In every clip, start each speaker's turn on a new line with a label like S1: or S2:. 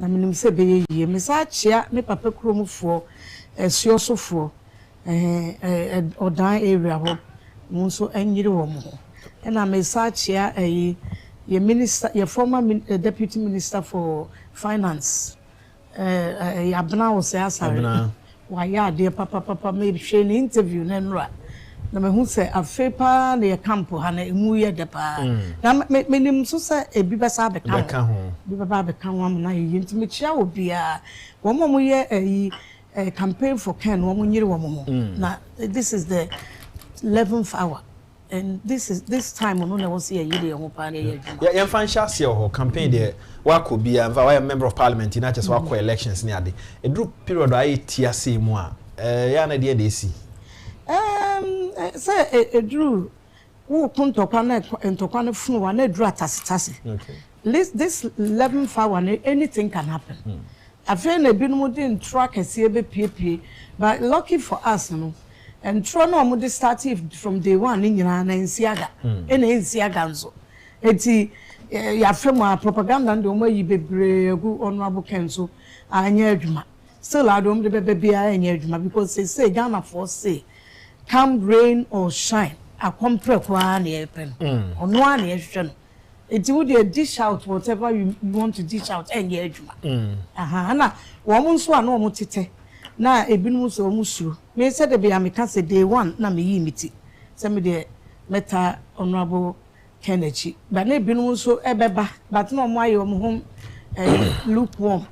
S1: na minim se be ye me sa chia me papa kromfo esuosofo odan area ho mo nso anyiri wo mo na me sa chia ye minister ye former deputy minister for finance Abna was asari wa ya de papa me hwe ni interview na nra na me hu se afepa na ye camp ha na emu ye de pa na me nim so se ebi be sa be kan ho bi baba be kan wam na ye ntimi chia obi a wo mo ye campaign for Ken wo mo nyire wo mo na this is the 11th hour. And this time on was here you ho pa na ye
S2: yeah fan shase ho campaign there wa ko bia wa member of parliament na just wa ko elections ni ade e dru period ai tiase mu a ya na de dey si
S1: say e dru wo kuntokwa na ntokwa na funu wa na dru atasitase
S2: okay
S1: this 11th hour anything can happen I feel na binum din track ese be pie but lucky for us no and try no mo started from day one in nyina na nsiaga nsiaga nso eti ya fema propaganda ndo mo yi bebre gu honorable Kenso anya adwuma still adom de bia anya adwuma because they say Ghana for say come rain or shine akompre kwa na yepen ono a na yehwe no eti wo dey dish out whatever you want to dish out anya adwuma na wo mo nso a na wo tete na ebinu so musuro me said be ameka say day one na me yi miti say me de meta honorable Kencity but na ebinu so ebeba but na mo aye mo hom lukewarm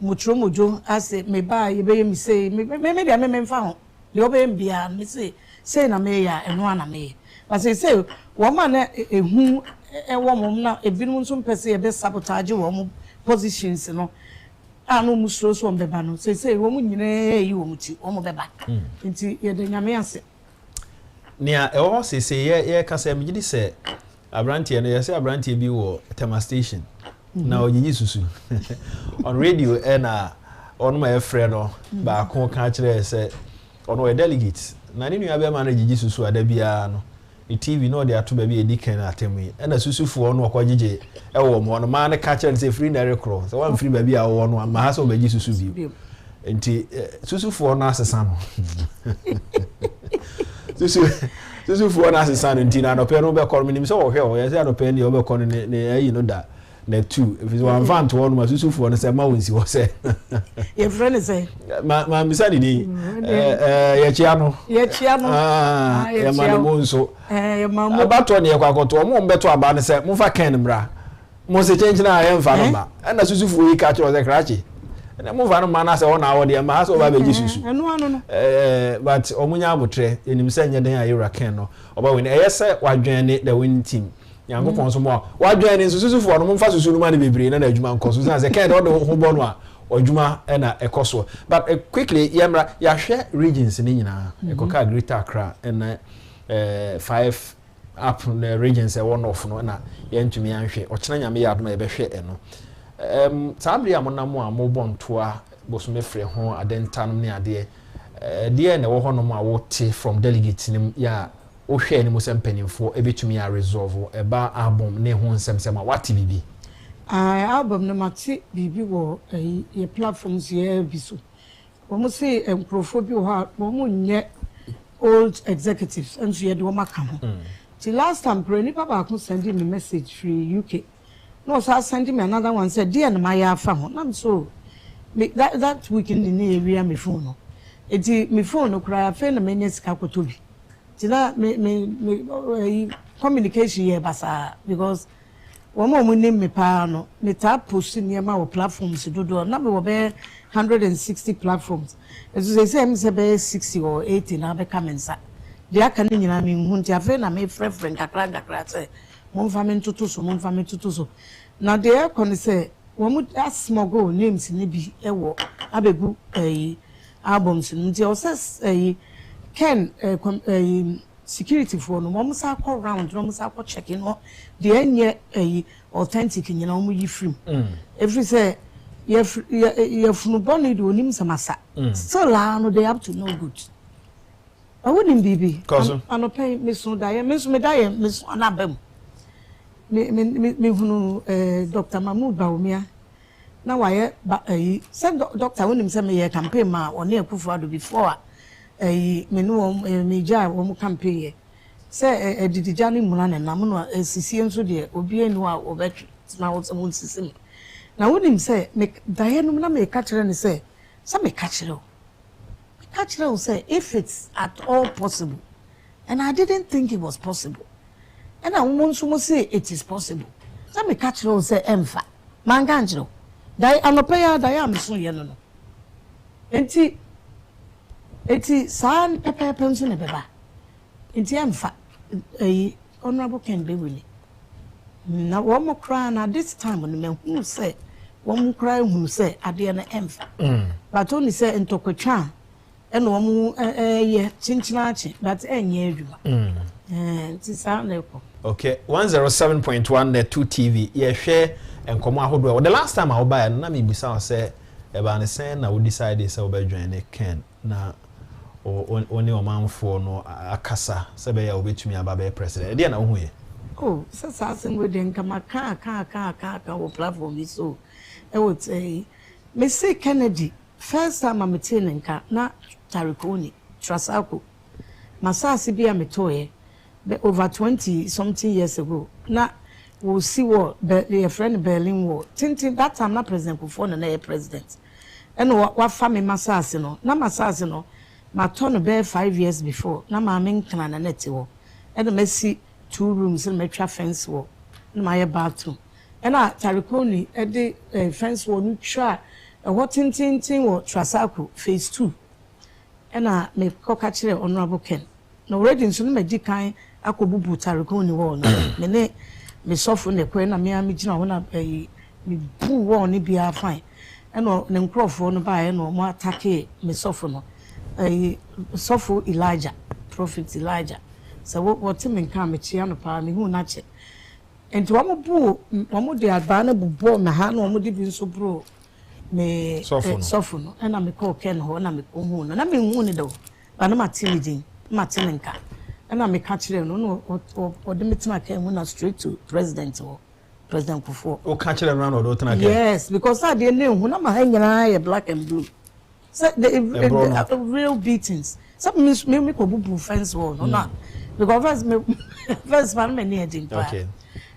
S1: mutro mojo ase me ba ye be me say me de me mfa ho de obe mbia me say na me ya eno ana me but say wo ma na ehu wo mo na ebinu so mpese ye be sabotage wo mo positions no anu musro so mbeba no say wo mu nyine yi wo muti wo mo beba nti ye de nyame ase
S2: nia e wo say ye ka say mgidi say abrantie no ye say abrantie bi wo tema station na oyiyi susu on radio na on my friend no ba ko ka kire say ono we delegate na ni nua be ma na oyiyi susu ada bia no TV no dey ato ba bi edikan atemu na susufo no okogege e wo mo no ma na ka kire say free na recro so one free ba bi a wo no ma ha so ba gi susu bi enti susufo no asesa no susufo no asesa no enti na no pe no be kor minim so wo hwe wo ye say no pe ni wo be kor ne ayi no da na two if is one van to one ma susufo no say ma wonsi wo say
S1: your friend say
S2: ma misali ni ye chia no ye ma no nso ma abato ne kwakoto mo mbeto aba ne say mo fa Ken mra mo se change na ye mfa no ba na susufo yi ka kire o say krachi na mo va no ma na say wona wo de ma ha so ba be gi susu
S1: no
S2: but omunya abotre enim say nye den ayira Ken no oba we na ye say wadwen ne the winning team yango pon so mo wadwen ne susufo no mo mfa susu no ma ne bebre na adwuma nkoso say Ken do ho bo no a odwuma na ekoso but quickly yamra ya hwe regions ni nyina ekoka Greater Accra and 5 up the regions one off no na yentumi anhwe okena nyame ya adoma ye behwe eno sabri amonamo a mo bontoa bosume frɛ ho adentanum ne ade de na wo honom a wote from delegates nim ya wo hwe ni mo sempanimfo ebetumi a resolve eba album ne ho nsɛmsɛm a wate bibi
S1: album no mate bibi wo ye platforms ye biso wo mo say emprofo bi wo mo nye old executives and so ye do maka ho till last time preni papa ko sending me message free UK no so sending me another one said dear na my afa ho na so that weekend in the area me phone no eti me phone no cry afa na me sika kotobi tila me communication here basa because woman mo name me pa no me tap post near my platforms do na me wo be 160 platforms as you say me say 60 or 80 na be kamensa dia kan nyina me hu ntia fe na me friend kakra say mo fa me tutu so na dia kon say wo mo small go names ni bi e wo abegu albums ntia o say Ken security for no mo sa call round no mo sa call check in the enye authentic nyina mo yi film every say ye funu boni do onim samasa so la no they up to no good I wouldn't be ano pay me so die me so anabam me hunu Dr. Mahmoud Baumia na waye said doctor when him say me campaign ma on akufo-addo before me no me ja wo campaign say didija ni muna na nam no sisi enso de obi enu a obetwe na wo sisi me na when him say me daye no na me ka kire ni say me ka kire say if it's at all possible, and I didn't think it was possible, and I want to say it is possible. So me catch you say emfa man ganjiro dai anopeya dai am so ye no enti san pepe nso ne beba enti emfa honorable Ken Bewili na wo mo kra na this time no me hu say wo mo kra hu say ade na emfa but only say ntokotwa and wo mo ye chinchinachi but enye adwuma enti san na ko.
S2: Okay, 107.1 the 2 TV. Yeah, share and come out. The last time I buy, na me bisa say about say na we decide say we join Ken na only o man for no akasa say be ya obetumi aba be president. Dey na hu ye.
S1: Oh, so say we dey nka ka wo platform bi so. E would say me say Kennedy first time I'm meeting nka na Tarikoni Trasako. Masasi bi ametoye. Over 20 something years ago. Now we'll see what your friend Berlin war. Tintin that time not president before na president. And what family massage no. Na massage no. My turn bear 5 years before. Na my main clan and net war. And me see 2 rooms and metro fence war. My bathroom. And Tarikoni at the fence war no try. What tintin war Trasaku phase 2. And me kokachire honorable Ken. No already so me di kan akobubu Tarikoni wo no me sofo ne kwen na me amigina wo na me bu wo ne bia fine e no ne nkrofo no ba e no mo attack me sofo no sofo Elijah prophet Elijah so what me kan me chia no pa me hu na che enti wo mo de agba na bubo me ha no mo de bi so bro me sofo no e na me ko Ken ho na me ko hu no na me hu ne do ba na matilidin Martinenka. And I make catch them or the meeting I came straight to President or President Kufo.
S2: Or catch them around or don't
S1: Yes, because I didn't know when I'm hanging eye black and blue. So the real beatings. Some miss me make a boo fence wall, no not. Because first man near the okay.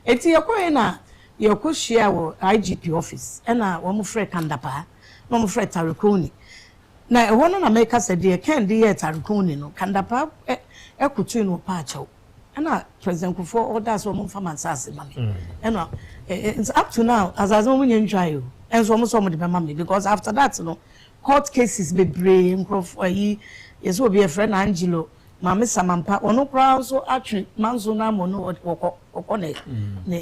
S1: It's your coina, your co share IGP office, and I one more friend Kandapa, one more friend Tarikoni. Na one na make us a dear can dear Tarikoni no Kandapa ekutu no pacho. And President Kufo orders one from Ansasi mommy. And it's up to now as I don't enjoy you. And so almost somebody by mommy because after that you know court cases be brain yes will be a friend Angelo. Mama Samampa or no crowd so actually manzo na mono or ne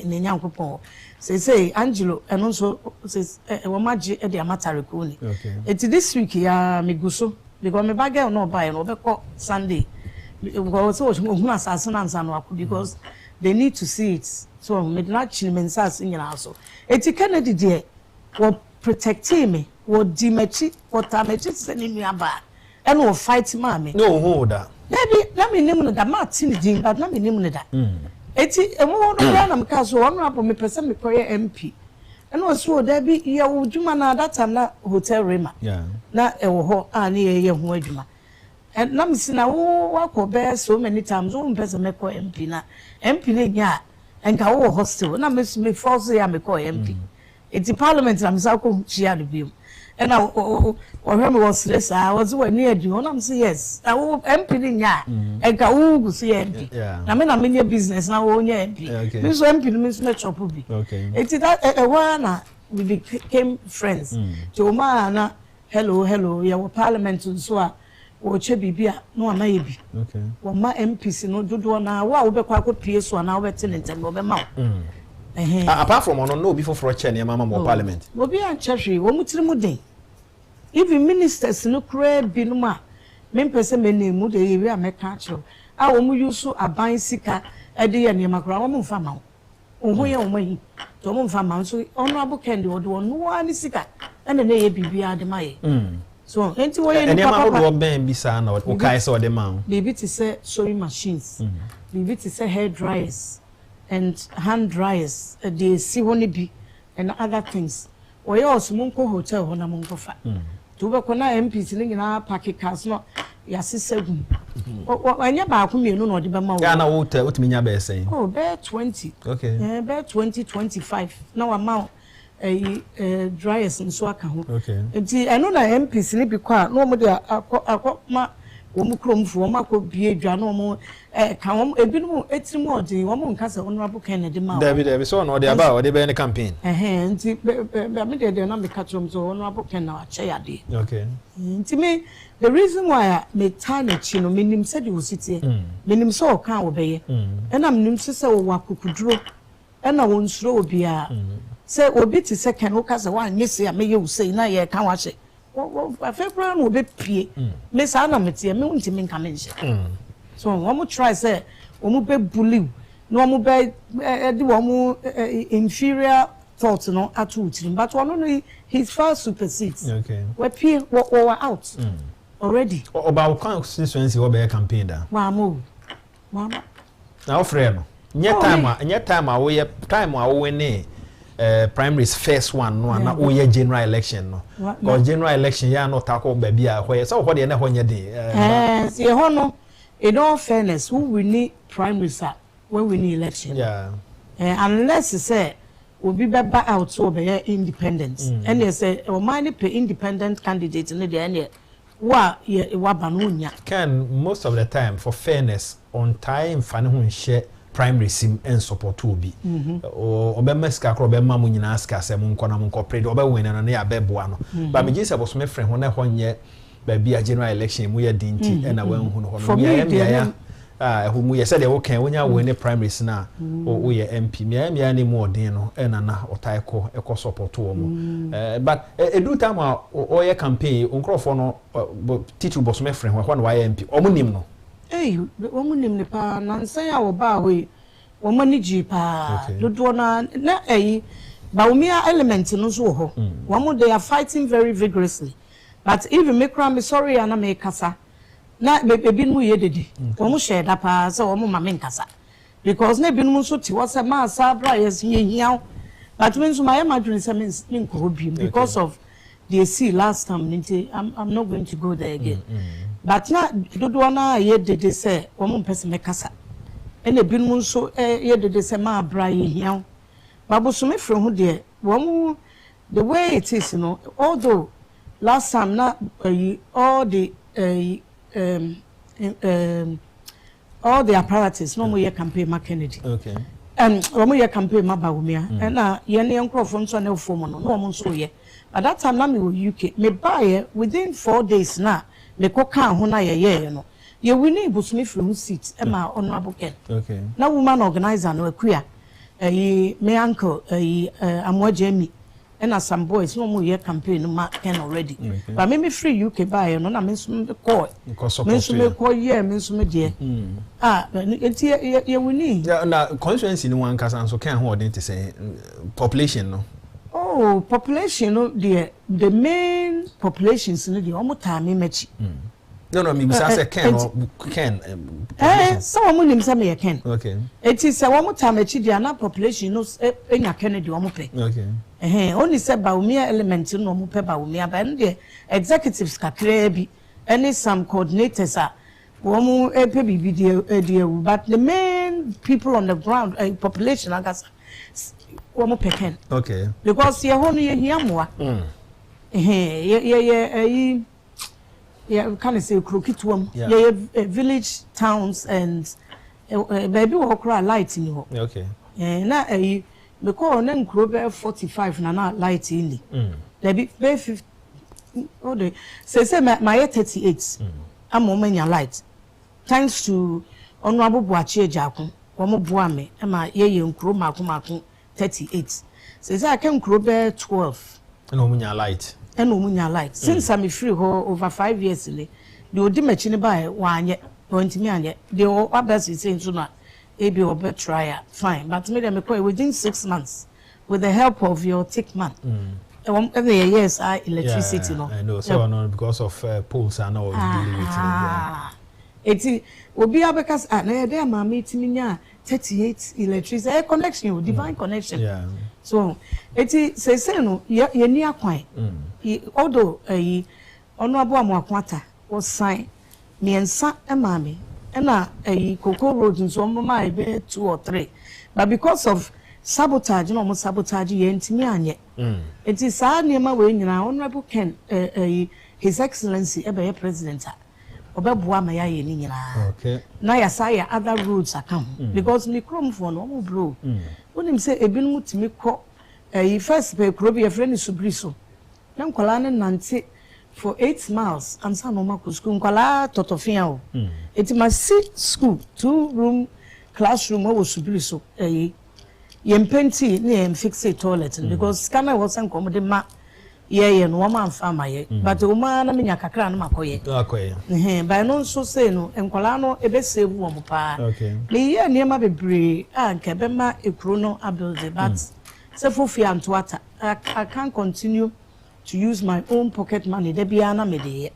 S1: nyankopon. Say Angelo and also says Wamaji at the Amatarikuni. Okay. It's this week ya me guso because me bagel no buy no be Sunday. Because they need to see it. So me not chimensas in also. It's Kennedy dear will protect me, will dimechi, what tamechi sending me about and will fight mommy. No holder. Maybe let me name that Martin Jim, but let me name that. It's a more than because one up on me person me career MP. And also there be ya ujuma that time na hotel Rema. Yeah. Na ewo ani ye ho adwuma. And na me see na wo akọ so many times one person me call MP na MP na nya enka wo hostel na me force ya me call MP. It's parliament na me sa ko chia de biom. And now or me was less I was when near you and I'm say yes. I will MP na nya enka wo go see MP. Na me na business na wo nya MP. Me so MP me so chop bi. Okay. It's that one we became friends. To ma na hello ya parliament so a Oche bibia no amaye bi. Okay. Wo ma MPC no dodo na wa wo be kwa ko pie so na wo be tin ntem wo be ma.
S2: Apart from ono no before for chair mama mo parliament.
S1: Wo bi an chehwe wo mutiri mu den. Even ministers no kra bi no ma me pese me na mu de yewe ameka acho. A wo mu yusu aban sika e de ye ne makra wo mu fa ma. Oho ye wo mayi. To mu fa ma so honorable Ken de wo no ani sika e na ye bibia de maye. So, enti wo ye ni papa
S2: wo ben bisa na o kai so de ma.
S1: Bibi ti say sewing machines. Bibi ti say hair dryers and hand dryers. They see one bi and other things. or you also Munko Hotel on a Munko fa. Tubacona MPs in our packet cars, not Yassi. When you're back, you know, the Bama.
S2: Yana water, what mean you saying?
S1: Oh, bear 20.
S2: Okay.
S1: Bear 20, 25. No amount a dryers and so I can.
S2: Okay.
S1: I know that MPs in it be quiet. No more there. I got my woman for my could be a journal. Come a bit more 18 more. The woman has a honorable Kennedy.
S2: David, so no, they're about the Benny campaign.
S1: A hand, they're not the catchum, so honorable Kennedy, chair.
S2: Okay.
S1: To me, the reason why I made tiny chino, meaning said you sit here, meaning so can't obey, and I'm nimsa waku draw, and I won't slow be a say, or bit a second, or cast a one, yes, I may you say, now you can't watch it. Well, February will be P. Miss Anna Metia, me won't mean coming. So one more try, say, one more be bully, no more be one more inferior thoughts, no, at two, but one only his fast supersedes.
S2: Okay.
S1: We're P, we're out. Already.
S2: About constituency or be campaign da.
S1: Mama.
S2: Now friend. Nya time away time away primaries first one no na we general election no. Because general election ya no tackle baby a where so what dey na honye dey.
S1: See hono in all fairness who we need primaries when we need election.
S2: Yeah.
S1: Unless you say we be back out so be independent. And you say o mind pay independent candidate in the end.
S2: Can most of the time for fairness on time fan who share primary sim and support to be or be meska kro be mamu nyina aska se mun kona mun corporate or be win na ya be boa no but me just was my friend when honye ba bia general election mu ya dinti and na wan hu no ya who mu said they okay when you win primaries na o ye MP me ni mo den no and na otaiko e support to but do time o ye campaign onkrofo no titu boss me friend when why MP o munim no
S1: womunim ne pa nansan ya wo ba we wo mani ji pa dodo na ba umia element no so ho wo they are fighting very vigorously but even me cry me sorry ana me kasa na bebi nu ye dede wo mu share da pa so wo mu ma me nkasa because na bi nu so ti wo se ma sa bra yes hiahiao but when so my madwin se me nko bi because of the see last time I'm not going to go there again but na dodo na ye dede se wo mu pese me kasa ene bi nu so ye dede se ma bra ye hiahiao babu so me fro ho de wo mu the way it is, you know, although last time na all the apparatus no more campaign ma Kennedy.
S2: Okay.
S1: And we more campaign ma Bawumia. And ye ne nkrofo nso na form no no mo nso ye. At that time na me UK me buy within 4 days na me koka ho na ye no. Ye winning busumi from seat e ma honorable Ken.
S2: Okay.
S1: Na woman organizer no akua. Me uncle Amwajemi. And as some boys no more campaign no can already. Okay. But me free UK buy no na me so call. Me so me call yeah me so me dear. Enti ye wini.
S2: Yeah, na constituency no one kasa so can hold to say population no.
S1: Oh, population no the main populations no the almost time me mechi.
S2: No, me say can
S1: some of them say me can.
S2: Okay.
S1: It is one more time mechi the na population no enya Kennedy omo pe.
S2: Okay.
S1: Only said Bawumia element no mo pe Bawumia but the executives kakra bi any some coordinators are wo pe bibi de but the main people on the ground population agasa wo mo peken.
S2: Okay.
S1: Because ye ho no ye hiamoa. Yeah, can say krokitwam. Yeah, village towns and baby wo kra light ni ho.
S2: Okay.
S1: Na because na nkro 45 na light in there be 50 oh the say my 38 am manya light thanks to honorable Buachi Agyapong wo mo boa me e ma ye nkro mako 38 say I can nkro 12
S2: no manya light
S1: since I'm free over 5 years le the odimachi ne ba wanye want me anye the obviously saying so na ebi obe try fine but me dem call within 6 months with the help of your tick man yes electricity no
S2: I know so no because of polls are now dealing with
S1: eti obi abekas na dey maame timi nya 38 electricity air connection divine connection
S2: yeah
S1: so eti say no ye ni akwan although ono abo amoakwata was sign miensa maame na Cocoa Road nso mama ebe 2 or 3 but because of sabotage no mo sabotage ye ntimi anye eti saa niema we nyina honorable Ken his excellency ebe president obeboa ma ya ye ni nyina
S2: okay
S1: na ya say other roads account because me chrome for no mo bro wonim say ebinum timi kọ first pe kro bi e friend subriso na nkwala ne nante for 8 miles and some no maku school nkwala totofia o eti ma see school 2-room classroom o subriso yempenti ne em fix a toilet because kana was an come de ma ye no ma amfa ma ye but o ma na menya kakra na makoye by no so say no enkwala no ebe save wo mo pa le ye niema bebre anka be ma ekuro no abuild but say fofi antoata I can't continue to use my own pocket money de bia na me de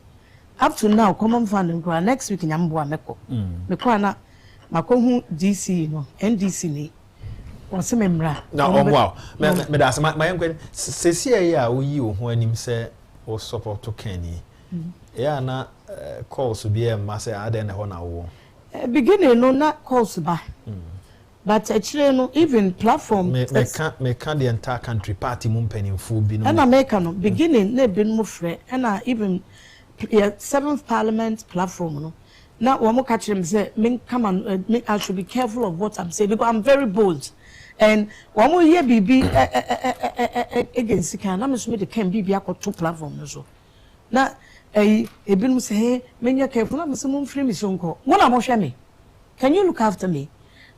S1: up to now common fund nkura next week nyambo ameko meko na makohu DC no NDC ni what's a memra
S2: now wow me that's my young say ya oyi o ho anim say o support to Kenny ya na calls be a mass aden ho na wo
S1: beginning no na calls ba but actually no even platform
S2: me can the entire country party mum peniful bi no
S1: and America no beginning na be no frɛ and even 7th parliament platform no now one more catch him say me come and I should be careful of what I'm saying because I'm very bold and one more year bibi against can na me so me the can bibi akoto platform no so na ebinum say me nya careful na me so mum free me so nko mo na mo hwe me can you look after me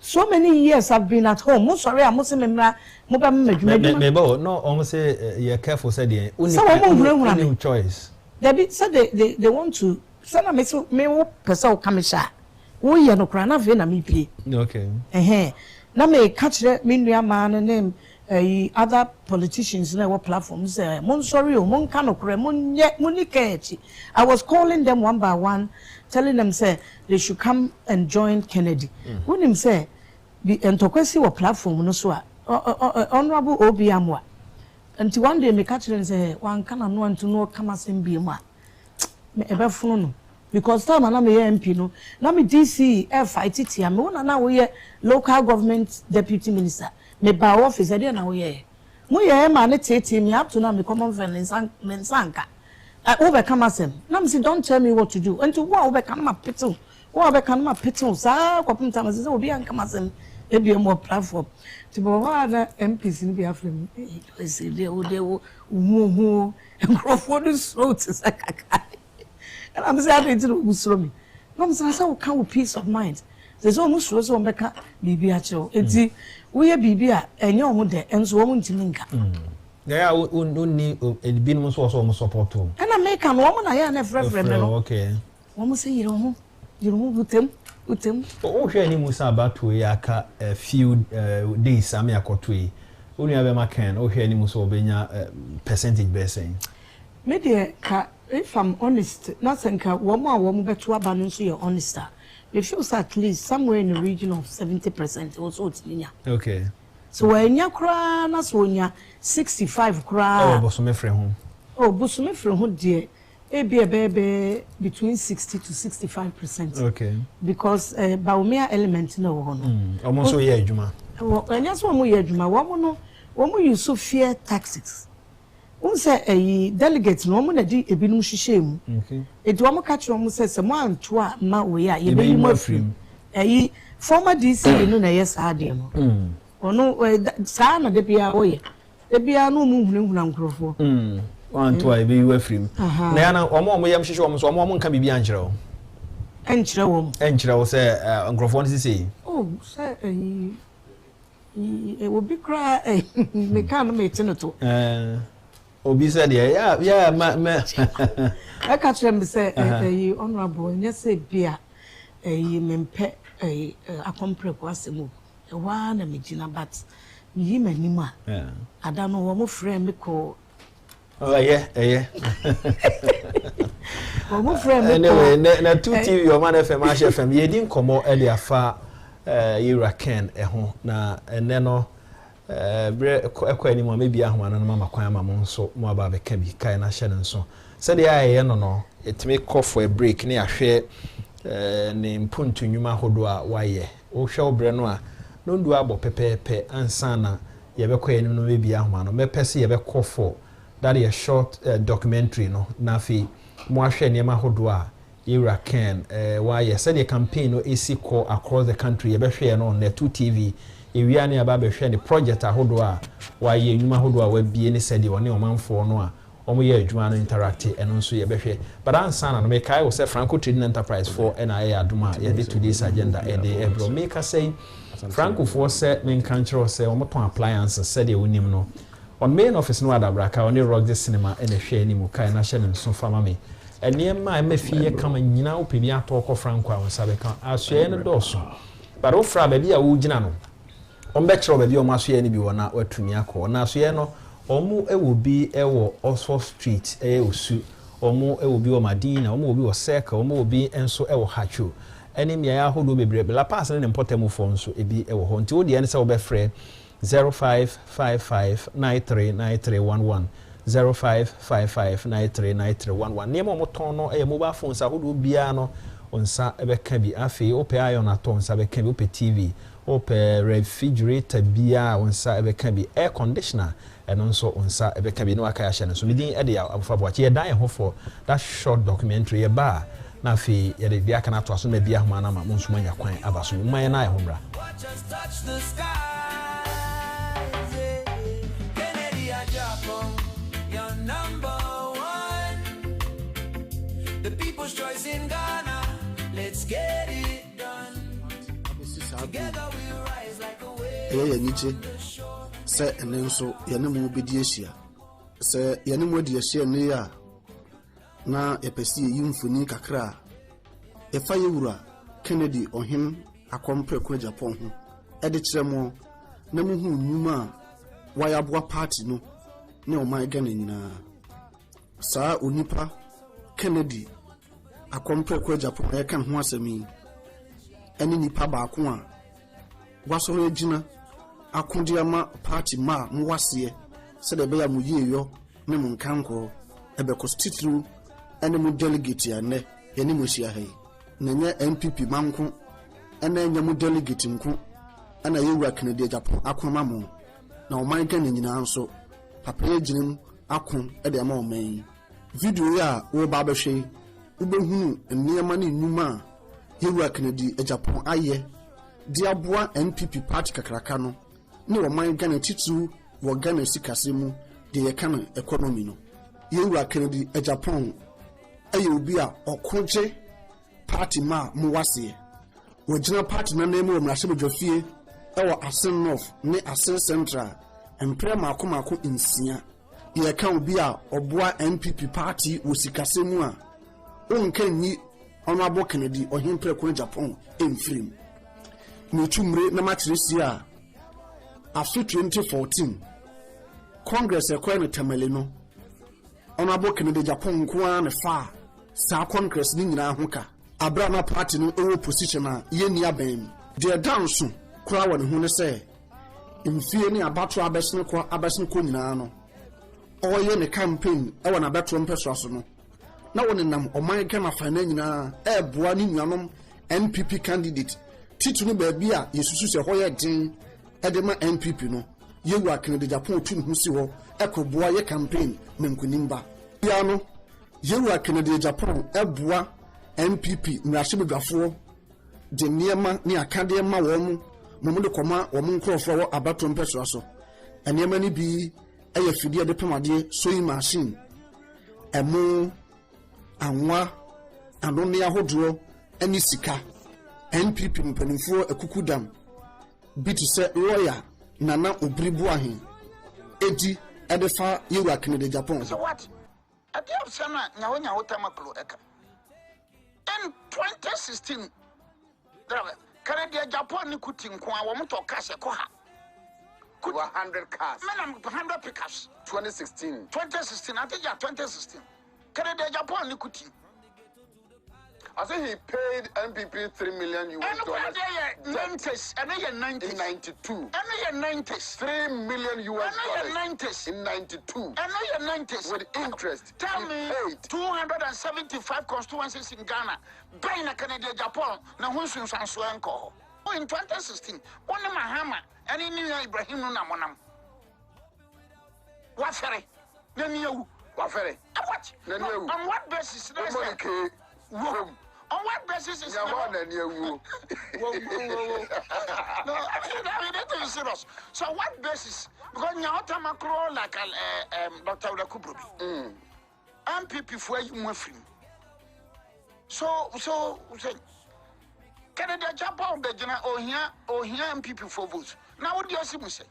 S1: so many years I've been at home mo sorry am say me mra mo ba me
S2: madwuma no almost say you careful say the only choice
S1: they want to say na me so me wo pesa o kamisha wo ye no kra na ve na me pie
S2: okay
S1: na me catch me nua man name other politicians na what platforms say mon sorry o mon ka no kra mon ni I was calling them one by one telling them say they should come and join Kennedy when him say the entokwesi wo platform no so honorable Obi Amwa until one day me catch them say one can no want to know come asem bi mu a me ebe funu no because time na me MP no na me DC fight it here me wona na wo ye local government deputy minister me ba office e dey na wo ye mo ye ma ne tete me up to now me common friend nsanka over come asem na me say don't tell me what to do until wo over come ma pitu wo over come ma pitu sa kwapum time say obi an come asem e bi mo platform ti bo wa na MPs ni bi afrem e say de wo umu microphone so to sakaka and I'm saying to usro me no say say can with peace of mind there's almost so mbeka bibi a cho enti wo ye bibi a enye omo de enso wo ntimi nka
S2: yeah unni ebinum so so support o
S1: and I make am wo na ya na frefre me no
S2: okay
S1: wo say yiro ho butem
S2: o hwe ni musa abato ya aka a few days am yakoto yi onu ya be maken o hwe ni musa obenya percentage be saying
S1: me de ka if I'm honest not senka wo beto aba no so you're honest we feel at least somewhere in the region of 70% also tinya
S2: okay
S1: so when nya kra na so nya 65 kra
S2: oh bosume frɛ ho
S1: de e be between 60 to 65%
S2: okay
S1: because baumia element no ho no
S2: almost so ye adwuma
S1: enya so mo ye adwuma wo mo use fear tactics say delegates no mo na di ebinum hihye mu
S2: okay
S1: edi wo mo ka kire mo say mo anto a ma we a ye be mu afrim former DC no na yes ade no ono saa na de bia oye de bia no mu hunhuna nkrofo
S2: wanto a be you afrim na ya na omo yam hihye omo so omo nka bibia nkyere wo enkyere wo say nkrofo no say
S1: oh say will be cry me can me tinoto
S2: obi said yeah ma
S1: I catch them say honorable nya say bia mempe akompre kwasemu wa na megina but yi manima ada no wo mo frɛ me ko
S2: oh yeah Anyway, na 2TV o Man FM Ash FM ye din komo e dey afa Iraken ho na ene no bre ekwa ni mo mebi ahoma na mama kwan ama mo nso mo aba be ka bi kai na hye nso se dey aye no etime call for a break na ahwe ne mpuntu nwuma hodo a waye wo hwe obre no a no ndu abo pepepe ansa na ye be kwa ni no mebi ahoma no mepese ye be call for that is a short documentary no na fi mo ahwe ne ma hodo a Iraken waye se dey campaign no esi call across the country ye be hwe no na 2TV ewia ne aba be hwe ne project ahodo a waye nwuma hodo a wabie ne sede one omanfo no a omo ye adwuma no interactive eno nso ye be hwe but ansa na no me kai wo se Franco Trading Enterprise for NIA aduma ye dey today's agenda e dey ebro make us say Franco for se men kanchero se omo ton appliances sede wonim no on main office no adabraka on Rock Cinema ene hwe ni mu kai na hye ne nso fama me enema emafie kama nyina opemi atoko Franco a won ka asoe ne doso but o fra ba bia wo gina no ombekro ba bia o maso ye ne bi wona watumi akọ na asoe no omu ewo bi ewo Oxford Street osu omu ewo bi o Madina omu obi o Seka omu obi enso ewo Hacho enim ya ahodo bebrebe la pass ne importemu fo nso ebi ewo ho nti wo de ne se wo be frɛ 0555939311 0555939311 nemo moton no mobile phones ahodo bia no onsa ebeka bi afi ope iron aton sa beka bi ope TV ope refrigerator bia onsa ebeka bi air conditioner eno nso onsa ebeka bi no aka ya hye so midin e de ya abofabo achi ye dan ho for that short documentary ye ba na afi ye de bia kana to aso na bia homa na ma monso manya kwan abaso man na ye homra
S3: Kencity Agyapong, you're number one. The people's choice in Ghana, let's get it done. Together we rise like a wave.
S4: Say and so Yanamo Bidiasia. Say Yanamo Diasia Nia. Na epesi yimfuni kakra. Efa yewura Kennedy on him akompre kwa Agyapong. Editremo na muhu nyuma wayabwa party no ne o man Ghana nyina. Saa onipa Kennedy akompre kwa Agyapong e kan ho asemi. Eni nipa baako a waso regina akondia ma party ma mwase se de be ya mu yeyo ne mu nkanko ebe constitute ene mu delegate ya ne yeni mu hia hai na nya MPP manko ene nya mu delegate nko ana yewura Kencity Agyapong akoma mo na o man Ghana nyina nso papa yeginem akon e de ma o man video ya wo ba ba hwe ubehunu nneema ne nnuma yewura Kencity Agyapong aye diabua NPP party kakraka no ne wo man Ghana titu wo Ghana sikasemu de ye kan economy no yewura Kencity Agyapong aye obi a okoje party ma mu wase wo gina party na name wo mrahye bodwafie ewo Asen North ne Asen Central empre makomako insia ye kan obi a oboa NPP party wo sikasemu a onkan ni Honorable Kennedy ohimpre ko Agyapong emfrim mutumre na matresi a afi 2014 Congress ekwa ne tamale no Honorable Kencity Agyapong ko an fa sa Congress ni nyina hoka abra na party no ewo position a ye ni aben de danso kura won hu ne se mfie ni abato abesne ko nyina no oye ne campaign ewo na beto mpeso aso no na won nam oman Ghana fana nyina eboa ni nuanom NPP candidate titu no ba bia yesusu se hoye den edema NPP no yewura Kencity Agyapong tun hu si ho ekoboa ye campaign menkunimba bia no yewura Kencity Agyapong eboa NPP mrahye de niema ni akade ma wo mu de koma wo mu nkrofo wo abato mpeso aso eniema ni bi eye fidie de pemade sewing machine emu anwa anone ahodro ani sika NPP mpanimfo ekukudam bitu se lawyer nana obribu ahin edi edefa yewura Kencity Agyapong.
S5: So what adiam sana nyawonya hotamaklo eka in 2016 Kencity Agyapong ni kuti nko a wo mto kase ko ha
S6: 100 cars.
S5: Menam 100 pickups
S6: 2016
S5: I think 2016 Kencity Agyapong ni kuti
S6: I say he paid MPP $3 million US.
S5: And what they 90s, and they 90s.
S6: In 92.
S5: And they 90s.
S6: $3 million US.
S5: And they 90s.
S6: In 92.
S5: And they 90s.
S6: With interest.
S5: Tell
S6: he
S5: me,
S6: paid.
S5: 275 constituencies in Ghana. Buying a Canadian Japan. Now who's in San Suenco? Oh, in 2016, one of Mahama and in Ibrahim Namonam. What ferry? Then you.
S6: What ferry?
S5: What? On what basis? On what basis is
S6: no, I
S5: mean, that is serious. So what basis? Because Nyota Macro like Dr. Udakubrubi. MPP for you more free. So Canada Japan or here MPP for votes. Now what do you say?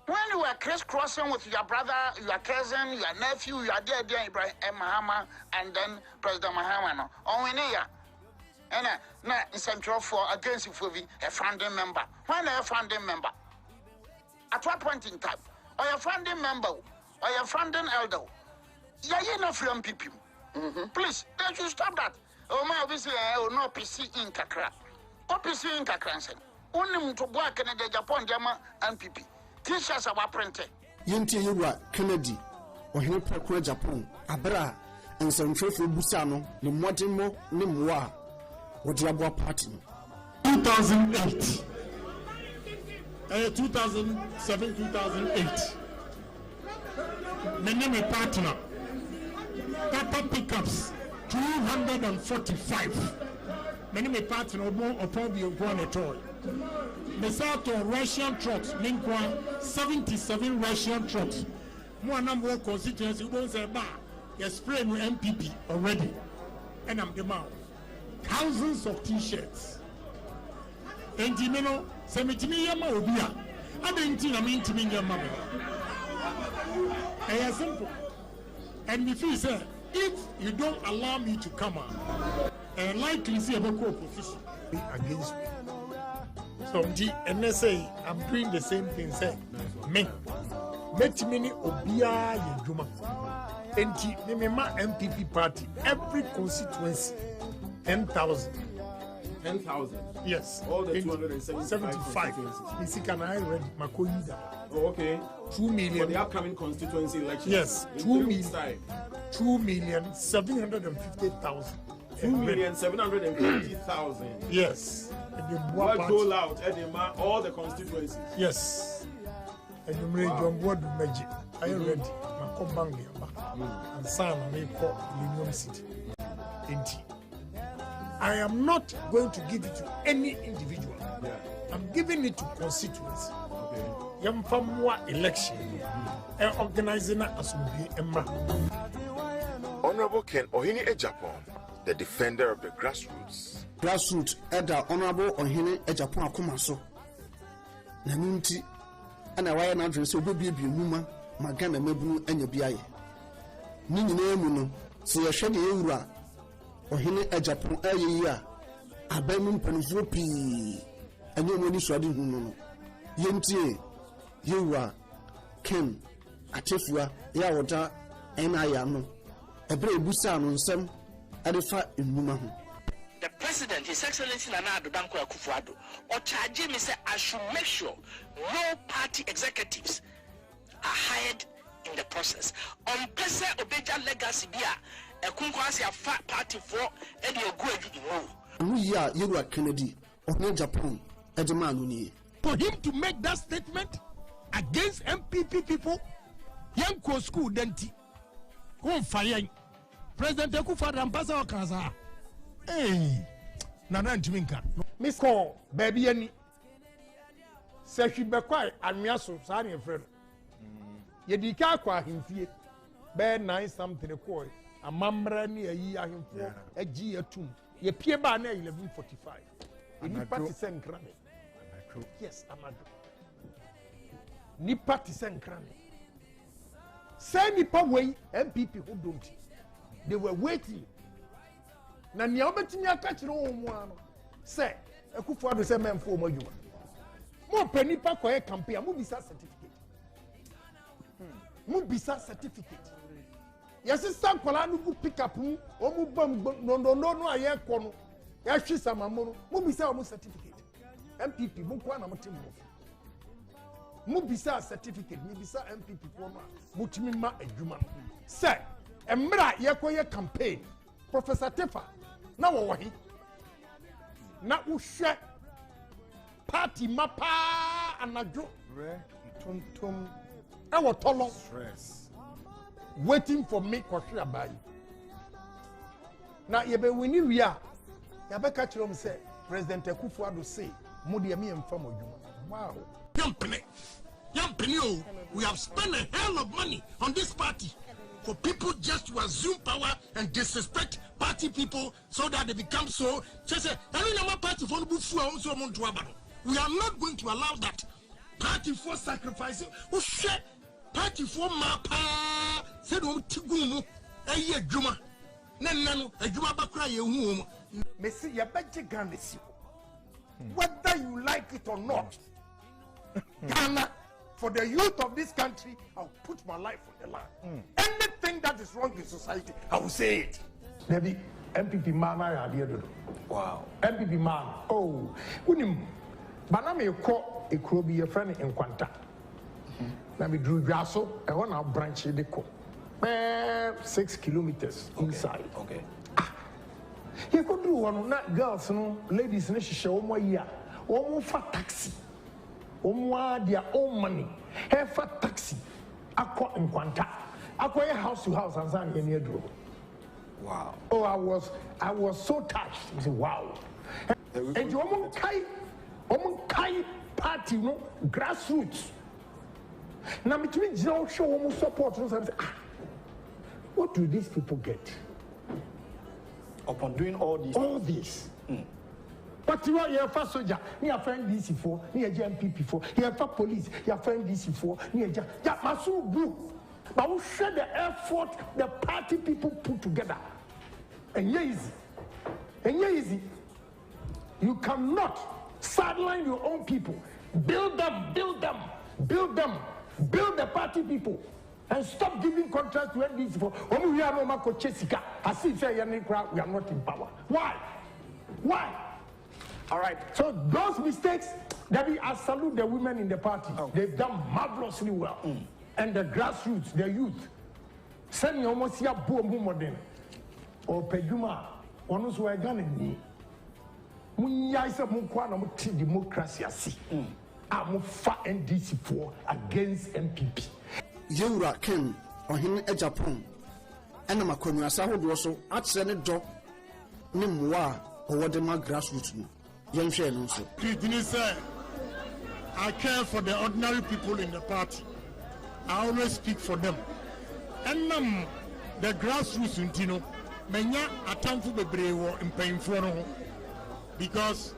S5: When you were crisscrossing with your brother, your cousin, your nephew, your dear Ibrahim Mahama, and then President Mahama, no, on here, and now in Central for against you for a founding member. When a founding member, at what point in time, or your founding member, or your founding elder, you're not from people. Please, don't you stop that. Oh, my obviously, no PC in Kakra. What PC in Kakransen? Only to work Canada, Japan, Jama, and PP. T-shirts are printed.
S4: Yenti Yura Kennedy or Henry Perkura Japan, Abra, and some faithful Busano, the Motimo, Nimwa, or Diabwa Party.
S7: 2008. 2007, 2008. My name is partner. Papa pickups 245. My name is partner upon the one at all. The South Russian trucks, Minkwa 77 Russian trucks. More number of constituencies won't say bar. You're spraying with MPP already. And I'm the man. Thousands of t-shirts. And you know, Semitimi Yama Obia. I didn't think I mean to me Yama. And simple. And if you say, if you don't allow me to come out, and likely see a opposition against me. So NSA, I'm doing the same thing. Say, me, met many Obia Yeduma, and my MPP party, every constituency, 10,000.
S6: 10,000.
S7: Yes.
S6: All the 275.
S7: Can I read Makoida?
S6: Oh, okay.
S7: 2 million.
S6: For the upcoming constituency election.
S7: Yes. 2,750,000.
S6: 2,750,000.
S7: Yes.
S6: What dole out all the constituencies?
S7: Yes. And you may John Ward Magic. I read Makobangi and San America Union City. I am not going to give it to any individual.
S6: Yeah.
S7: I'm giving it to constituency.
S6: Okay.
S7: Yam famwa election. And organizing as Emma.
S8: Honorable Ken Ohini Agyapong, the defender of the grassroots.
S4: Grassroots, Edda Honorable Ohini Agyapong Akumaso. Naminti, and I wire not dress will be Muma, Magana Mebu, and your BI. Nini Muno, see a shady Ura. Ohini Agyapong Aya, Abemum Penfupi, and your money swadding Huno. Yenti, Yura, Ken, Atifua, Yawata, and I am. A brave Busan on some Adifa in Mumahu.
S9: The president, His Excellency Nana Addo akufo-addo, or charge me say I should make sure no party executives are hired in the process. On Pese Obeja legacy bia, a kunkwasi a fat party for Eddie Ogwegi.
S4: We are Yura Kennedy of Japan, Edamani.
S7: For him to make that statement against MPP people, young co school denti, go fire President akufo-addo Ampasa Okaza. Hey, Nana Ntiminka. Miss Call, baby, any. Say she be quiet and me so sorry, friend. Yedika kwa himfie. Be 9 something koi. A mamra ni a yi ahimfo. A G a tum. Ye pie ba na 11:45. Nipa ti sen krame. Yes, Amado. Nipa ti sen krame. Say nipa way MPP who don't. They were waiting. Na nia obetimi aka kire wo mu ano say akufo-addo say memfo mo adwuma mo panipa koye campaign mo bisa certificate Yes, some Kolanu pick up Omu Bum no aye kono. Yashi Samamono, Mubisa almost certificate. MPP, Mukwana Mutimu. Mubisa certificate, Mubisa MPP former, Mutimima Ejuma. Sir, Emra Yakoya campaign, Professor Tefa, now what he? Na ushe party mapa anajo tum ewo tolo stress waiting for me kwahwe abai na yebe wini wia yabe ka kire say President Akufo-Addo say mo de me emfa modwuma. Wow,
S10: Yampini, we have spent a hell of money on this party for people just to assume power and disrespect party people so that they become so. We are not going to allow that. Party for sacrificing, party for mapa, said Tigumu, a year Juma, Nano, a Juma Bakra, you
S7: Messi, ya beje Ghana, whether you like it or not. Ghana, for the youth of this country, I'll put my life on the line. Anything that is wrong in society, I will say it. Maybe MPP man, I do. Wow. MPP man. Oh, unim. Baname ko ekrobi a friend in Kwanta. Na me drew Jaso, I want to branch the co. 6 kilometers inside. Okay. You could do one not girls, no ladies, no show 1 year. One for taxi. Their own money. Have for taxi. Aqua in Quanta. Aqua house to house and sang in your draw. Wow. Oh, I was so touched. I said, wow. And you almost kai party, you know, grassroots. Now between Joe show almost support. What do these people get upon doing all this? All this. But you are your first soldier, you are friend DC for, you are MPP for, you are police, you are friend DC for, you are Masu Blue. But we share the effort the party people put together. And easy. You cannot sideline your own people. Build the party people. And stop giving contracts to NDC for we are no Marco Chesica. I see say we are not in power. Why? All right. So those mistakes, I salute the women in the party. They've done marvelously well. And the grassroots, the youth. Send you almost here boom modern. Or Pejuma, one who's were gone. Munyaisa Mukwana Muti democracy. I'm for NDC for against MPP.
S4: Yewura Ken Ohini Agyapong ena makwanu asaho do so atsere ne do ne mwa owode ma grassroots no yenhwe no so
S10: Kidini say I care for the ordinary people in the party. I always speak for them. And the grassroots ntino menya atamfu bebre wo mpanyimfo no because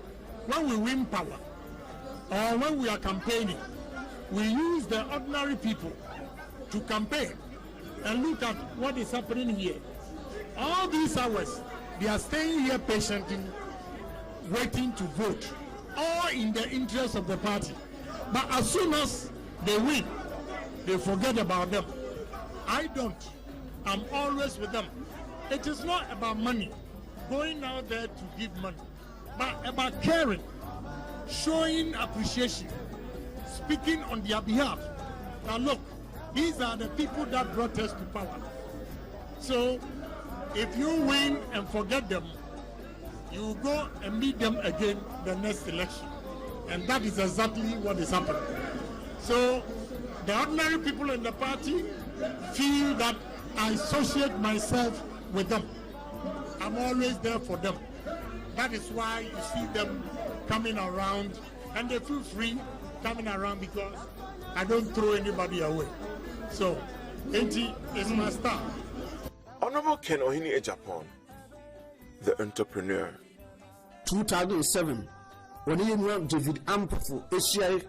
S10: when we win power or when we are campaigning, we use the ordinary people to campaign. And look at what is happening here. All these hours, they are staying here patiently, waiting to vote, all in the interest of the party. But as soon as they win, they forget about them. I don't. I'm always with them. It is not about money, going out there to give money, but about caring, showing appreciation, speaking on their behalf. Now look, these are the people that brought us to power. So if you win and forget them, you go and meet them again the next election. And that is exactly what is happening. So the ordinary people in the party feel that I associate myself with them. I'm always there for them. That is why you see them coming around, and they feel free coming around because I don't throw anybody away. So, Enti is my star.
S8: Honorable Ken Ohini Agyapong, the entrepreneur.
S4: 2007, when he knew David Ampofo, Asia,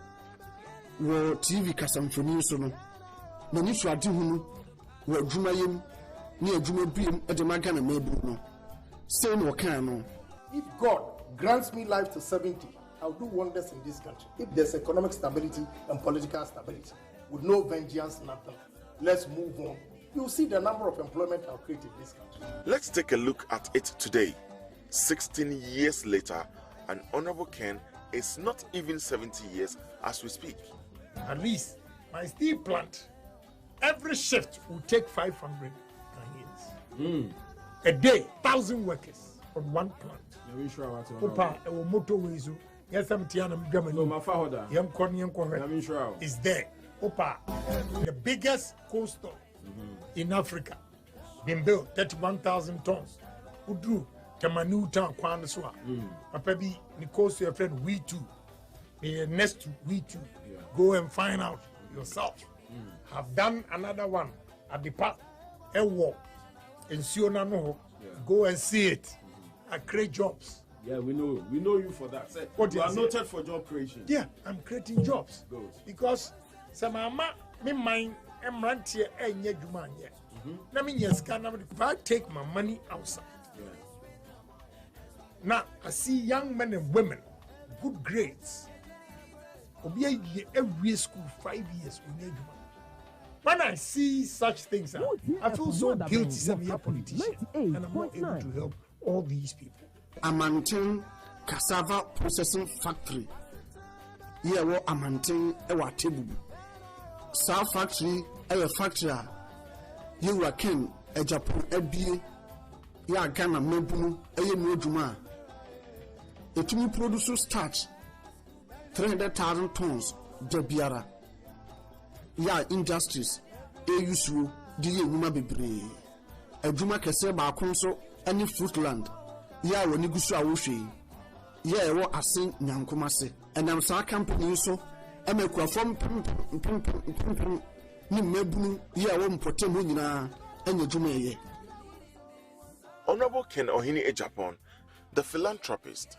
S4: were TV Casamphony, so no, Manisha Dihunu, were Jumayim, near Jumabim at the Magana Mabuno. Say no can.
S11: If God grants me life to 70, I'll do wonders in this country. If there's economic stability and political stability, with no vengeance, nothing, let's move on you'll see the number of employment I'll create in this country.
S8: Let's take a look at it today. 16 years later, an Honorable Ken is not even 70 years as we speak.
S10: At least my steel plant, every shift will take 500 Ghanaians. A day, 1,000 workers on one plant. Opa, a motorways. Yes, I'm Tianam Germany. No, my father. Yam Kornian is there. Opa, the biggest coal store in Africa, been built 31,000 tons. Udru, Kamanu Town, Kwanaswa. Papabi, Nikos, your friend, we too. Next to we too. Go and find out yourself. Have done another one at the park, a walk in Siona no. Go and see it. I create jobs.
S6: Yeah, we know you for that. Say,
S10: what
S6: you are noted for job creation.
S10: Yeah, I'm creating jobs. Because some mama me mind am rent here and yet you man yet. Now me yes can if I take my money outside. Now I see young men and women, good grades. Obi every school 5 years we need. When I see such things, I feel so guilty. Some young politician, and I'm not able to help all these people.
S4: Amantin cassava processing factory. Yeah, what Amantin ewa tebu. Sa factory ewa factory. You were Ken Agyapong ebie. Ya Ghana mebunu eye no adwuma. Etumi produce starch 300,000 tons de biara. Ya industries eyusuru di ye nyuma bebre. Adwuma kese ba akonso any fruitland. Ya woni gusu awohwe. Ya ewo asen nyankomase. Enam sa company so emekwa from ni mebunu ya wo mpotem nyina anya dwuma ye.
S8: Honorable Ken Ohini Agyapong, the philanthropist.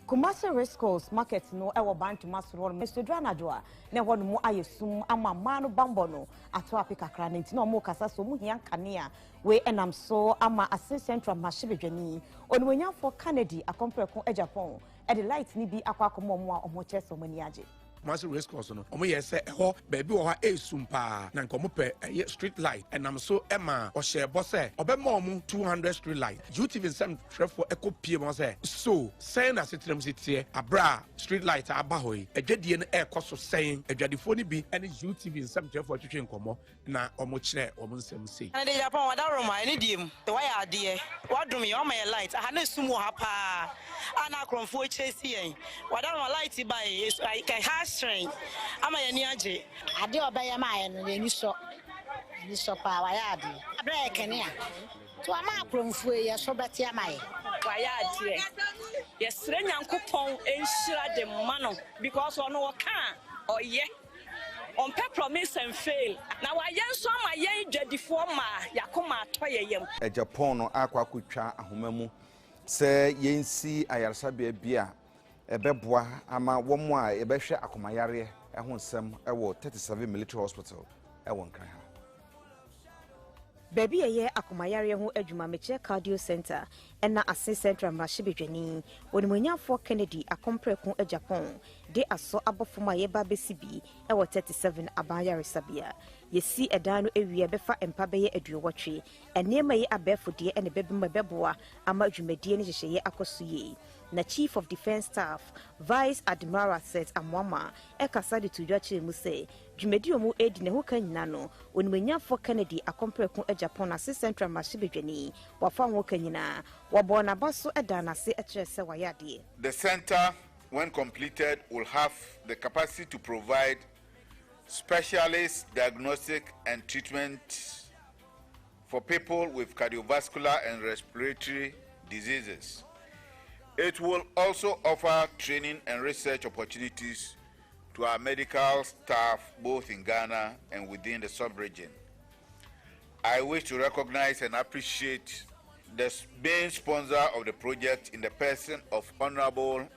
S12: Kumasi Race Course Market no ewo bantu masoro Mr. Dranadwa na ewo no mu ayesum ama manu bambo no ato apika kra na nti na mo kasa so mu hian kanea we enam so ama assistant from Mashibedwani onwenya for Kennedy akompreko Agyapong e the light ni bi akwa akomo mo a omo cheso mani age.
S7: Master race course no omo ye se ho baby wo ha esum pa na nkomo pe street light enam so ema o share boss e obema omo 200 street light UTV nsem trefo ekopie mo se so sen na setrem sitie abra street light aba hoyi adwadie no ekoso sen adwadefo ni bi ene UTV nsem trefo twetwe nkomo na omo kire omo nsem sei
S13: na de Japan wada roma ene diem the why ade wadum ye o ma light aha na sum wo ha pa ana kromfo chesi yen wada roma light by ka strain ama yani age
S14: ade obeye ma ye no ni so pa wa ya ade abra ekene a to ama akromfuo ye so beti ama ye
S13: wa ya ade yesre nyankopon enhira de mano because ono wo kan oye on pe promise and fail na wa yen so ama yen dwadifo ma yakoma atoye yem
S15: Agyapong no akwa kutwa ahomamu se yensi ayarsabe bia ebeboa ama womo a ebehwe akomayare eho nsem ewo 37 military hospital ewo nkran ha
S12: Baby ye akomayare ho adwuma meche cardio center ena assistant from Mashibedwani onimonyafo Kennedy akompreko Agyapong de aso abofoma ye ba besibi ewo 37 abayare sabia yesi edan no ewie befa empa beye aduowotwe enema ye abefodie ene bebema beboa ama adwumadie ne hyehye akosoye na Chief of Defense Staff Vice Admiral said Amwama ekasa de tudwache mu se dwumadi omu edi ne ho kanyina no onimonyafo Kennedy akompreko Agyapong assistant from Mashibedwani wafa ho kanyina wabona baso edana se ekyerese wayade.
S16: The center, when completed, will have the capacity to provide specialist diagnostic and treatment for people with cardiovascular and respiratory diseases. It will also offer training and research opportunities to our medical staff both in Ghana and within the sub-region. I wish to recognize and appreciate the main sponsor of the project in the person of Honorable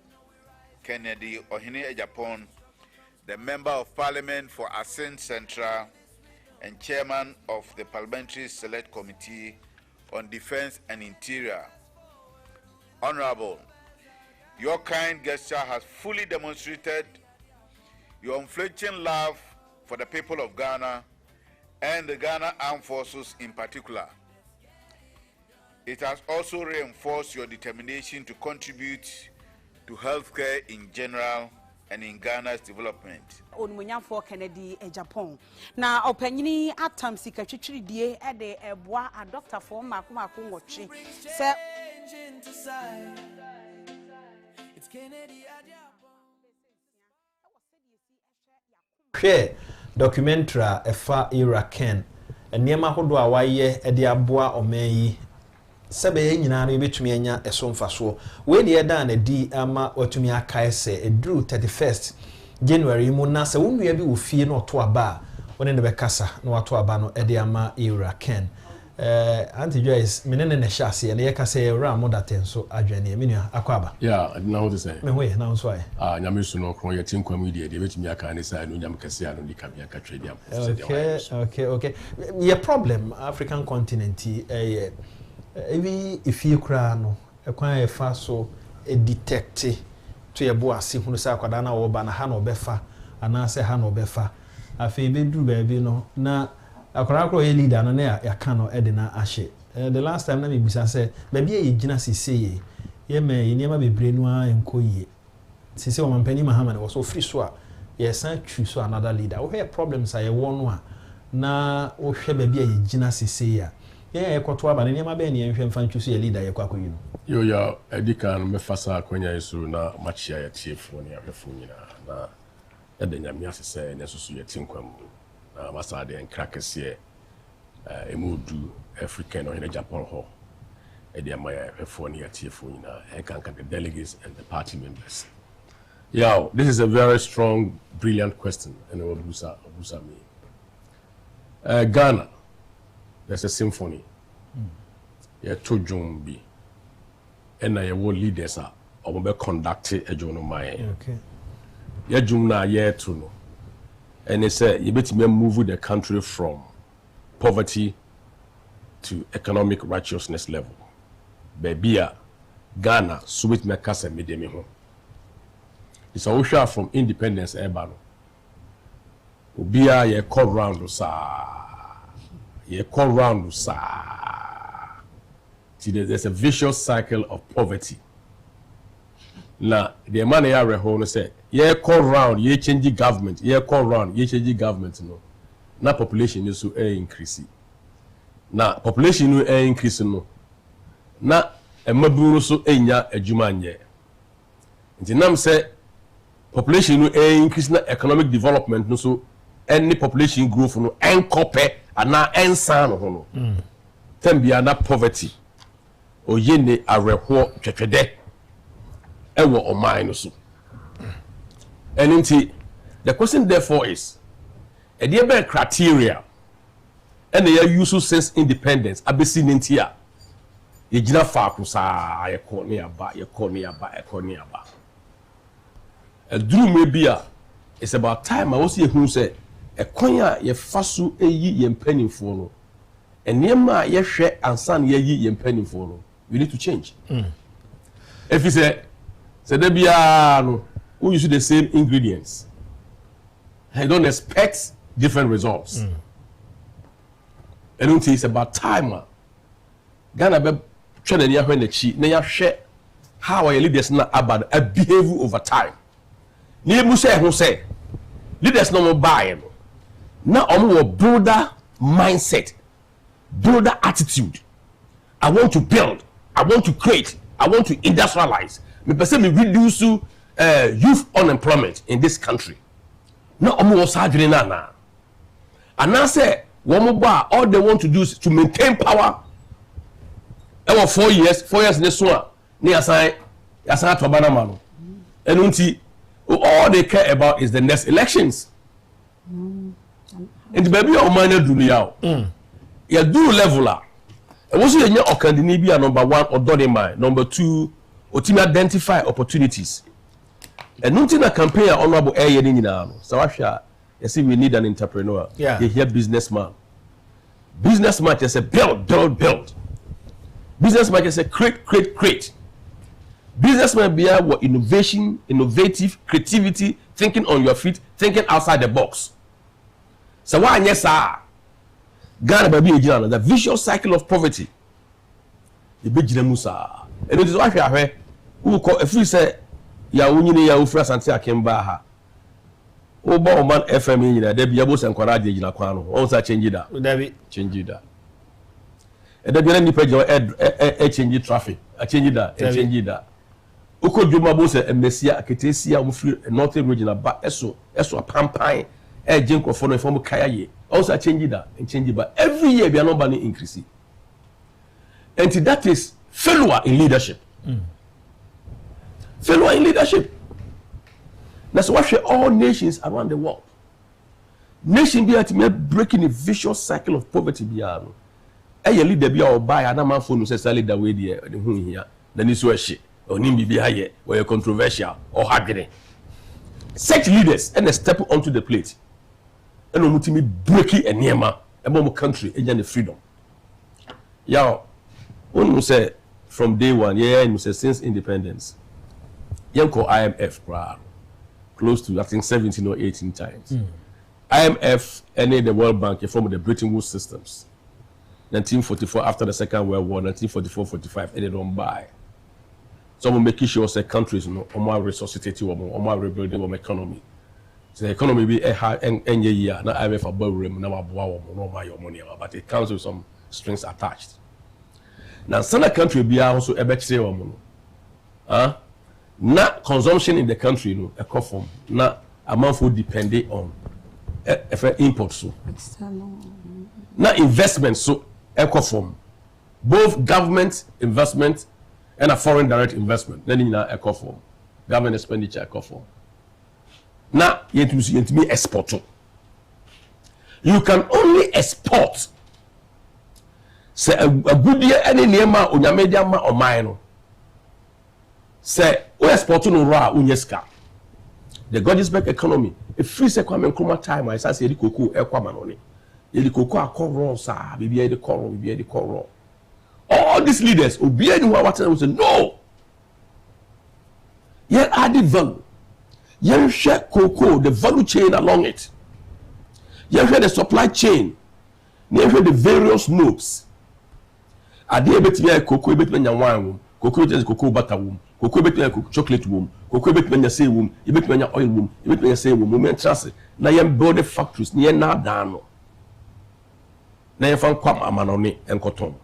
S16: Kencity Ohini Agyapong, the Member of Parliament for Asin Central and Chairman of the Parliamentary Select Committee on Defense and Interior. Honorable, your kind gesture has fully demonstrated your unflinching love for the people of Ghana and the Ghana Armed Forces in particular. It has also reinforced your determination to contribute to healthcare in general and in Ghana's development.
S17: For Kennedy Agyapong. Now, opinion at times secretary die at the bois a doctor for Makuma Kungochi. Sir,
S3: It's Kencity
S2: Share documentary efa era Ken. Nneɛma hodo a waye de aboa omanyi sebe nyina no betumi anya eso mfaso we de da na di ama watumi akae se edru 31st January mu na se wonua bi wo fie na oto aba woni ne bekasa na wato aba no de ama era Ken Auntie Joyce menene ne hyase na yekasa era mo daten so adwane menua akwaba
S18: na ho say
S2: me hoye na nso ai
S18: nyame su no kron ye tinkwam media de betumi aka ne sai no nyam kase ano di kabia ka trade am
S2: okay your problem African continent evi ifie kura no ekwan e fa so detect to ye bo ase hunu sa akwada na wo ba na ha na obefa ana se ha na obefa afi be duru ba bi no na akwara ye leader no na ya ka no e de na ahye the last time na me bisa se ba bi ye gina siseye ye me ye niam bebre no a enkoyie sise o mampani mahama ne wo so free so a ye san twu so another leader wo hear problems a ye wo no a na wo hwe ba bi ye gina siseye a ye ekoto aba ne niam ba ne ye hwe mfa ntwu so ye leader ye kwa koyi no
S18: yo ya edikan me fasa akwanya yesu na machia ya tiefo ne ahwefo nyina na ede nyame asese ne susu ye tinkwam na masa de enkrakese emudu African or in Japan ho ede amaya ahwefo ne ya tiefo nyina enkanka the delegates and the party members. Yeah, this is a very strong, brilliant question and obusa me. Ghana, there's a symphony. Yeah, to Jumbi. And I will leaders are or be conducted a journal my
S2: okay.
S18: Yeah, Jumna yeah to know. And they say you better move the country from poverty to economic righteousness level. Baby, Ghana, subit me kasa medemi ho. It's a usher from independence ebano. Ubia ye call round sa. Ye call round sa. See, there's a vicious cycle of poverty. Now, the man ya reho say, ye call round, ye change government, ye call round, ye change government no. Now population is so increase. Now population no increase no. Now e maburu so enya adwuma nye. Nti nam say population no increase na economic development no so any population growth no enkope ana ensan no ho no. Tambia na poverty. Oyene areho twetwede ewo oman no so. And inti the question therefore is a dear criteria and they are used since independence abesi nintia ye gina fa kusa ye ko ne aba a dream maybe it's about time I was here who say a konya ye fasu eyi ye penny for no and niema ye hwe ansan ye yi ye penny for no we need to change. If you say there be no who use the same ingredients I don't expect different results. And it's about time. Ghana be trying to when the chi na ya hwe how our leaders na about a behave over time. Ni mu say who say leaders no more buy no. Now omo broader mindset, broader attitude. I want to build, I want to create, I want to industrialize. Me person me reduce youth unemployment in this country. Now omo was hardly na. And now say all they want to do is to maintain power. Over 4 years this one. Ni assign to Banamano. And unti all they care about is the next elections. And the baby of minor do now. You do leveler. And what's your Okandinibia number 1 or Dodema, number 2, or to identify opportunities. And nothing a campaign honorable air in Sawasha. You see, we need an entrepreneur.
S2: Yeah.
S18: You hear businessman. Businessman just say build. Businessman just say create. Businessman be what innovative, creativity, thinking on your feet, thinking outside the box. So why yes sir? Ghana baby ejina the vicious cycle of poverty. E be jina musa. And it is why who call if we say ya unyini ya ufra santi akemba ha. Oba Oman FM nyina de bia bo senkwara de ejina kwan no. On sa change that.
S2: David
S18: change that. E de bia ni page change traffic. A change that. Change that. Uko dwuma bo se emmesia aketesia mo free northern region ba eso pampan jenkrofo no inform kaya ye. Also change that and change it, but every year we are not banning increasing. And that is failure in leadership. Failure in leadership. That's why all nations around the world. Nation be at me breaking a vicious cycle of poverty beyond. A leader be or buy an amount for necessarily the way the whom here. Then it's where she or nimbi be higher or controversial or hard. Such leaders and they step onto the plate. And we breaking a near country and the freedom. Yeah, when we say from day one, we say since independence, you call IMF close to I think 17 or 18 times. IMF and the World Bank from the Bretton Woods systems. 1944 after the Second World War, 1944-45, and they don't buy. So we making sure say countries more resuscitating or more rebuilding our economy. So the economy be a high end year. Now I have a ballroom, now my money, but it comes with some strings attached. Now some country be also a better woman. Not consumption in the country, a coffin. Not amount for depending on imports. So not investment, so a coffin. Both government investment and a foreign direct investment. Then in a coffin. Government expenditure a coffin. Now, you me export. You can only export. Say a good year any near ma on your media ma or mine. Say we export no raw unyeska. The Godisburg economy. If free se kwame nkruma time I say the cocoa e kwama no ni. The cocoa akoro sa bibi the koro bibi the koro. All these leaders obi any what say no. Yet added value. You share cocoa, the value chain along it. You share the supply chain. You share the various nodes. Are they able to be a cocoa, able to be a wine, cocoa is cocoa butter womb, cocoa able to be chocolate womb, cocoa able to be a say womb, able to be a oil womb, able to be a say womb, women trust it. Now you build the factories near now down. Now you find kwam amanoni and cotton.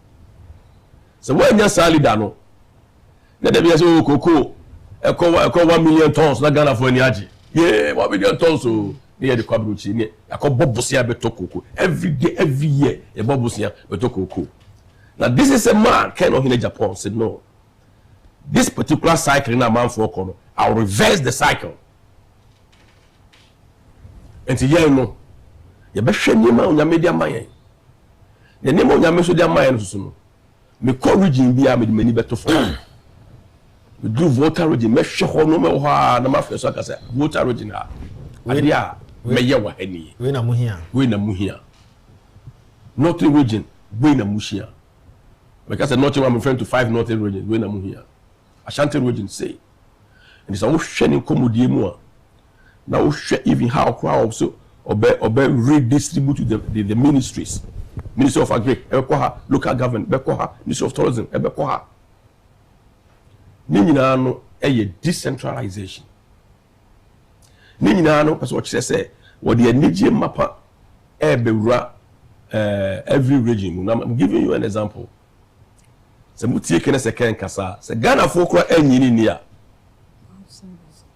S18: So when you sell it down, let there be a cocoa. I call 1 million tons na Ghana for any aji. Yeah, 1 million tons so near the Kwabruchi near. I call Bobusia beto cocoa. Every day, every year, a Bobusia beto cocoa. Now this is a man kind of in Japan said no. This particular cycle in a man for corner, I'll reverse the cycle. And to you know, you be shame you on your media mine. The name of your media mine so me corriging be made many better for. We do voter region. Me show no me wa na ma feso aka say voter region a. Adia me ye wa ani.
S2: We na muhia. We na muhia. Northern region we na muhia. Because northern I'm referring to 5 northern regions we na muhia. Ashanti region say. And it's a hwehwe komodie mu a. Na hwehwe even how crowd so obe redistribute the ministries. Ministry of Agri, local government, Ministry of Tourism, Ninina no a decentralization. Ninina no, as what she say, what the Nigerian mapper every region. I'm giving you an example. Se mutie kene se ken kasa, se Ghana for kura enyini niya.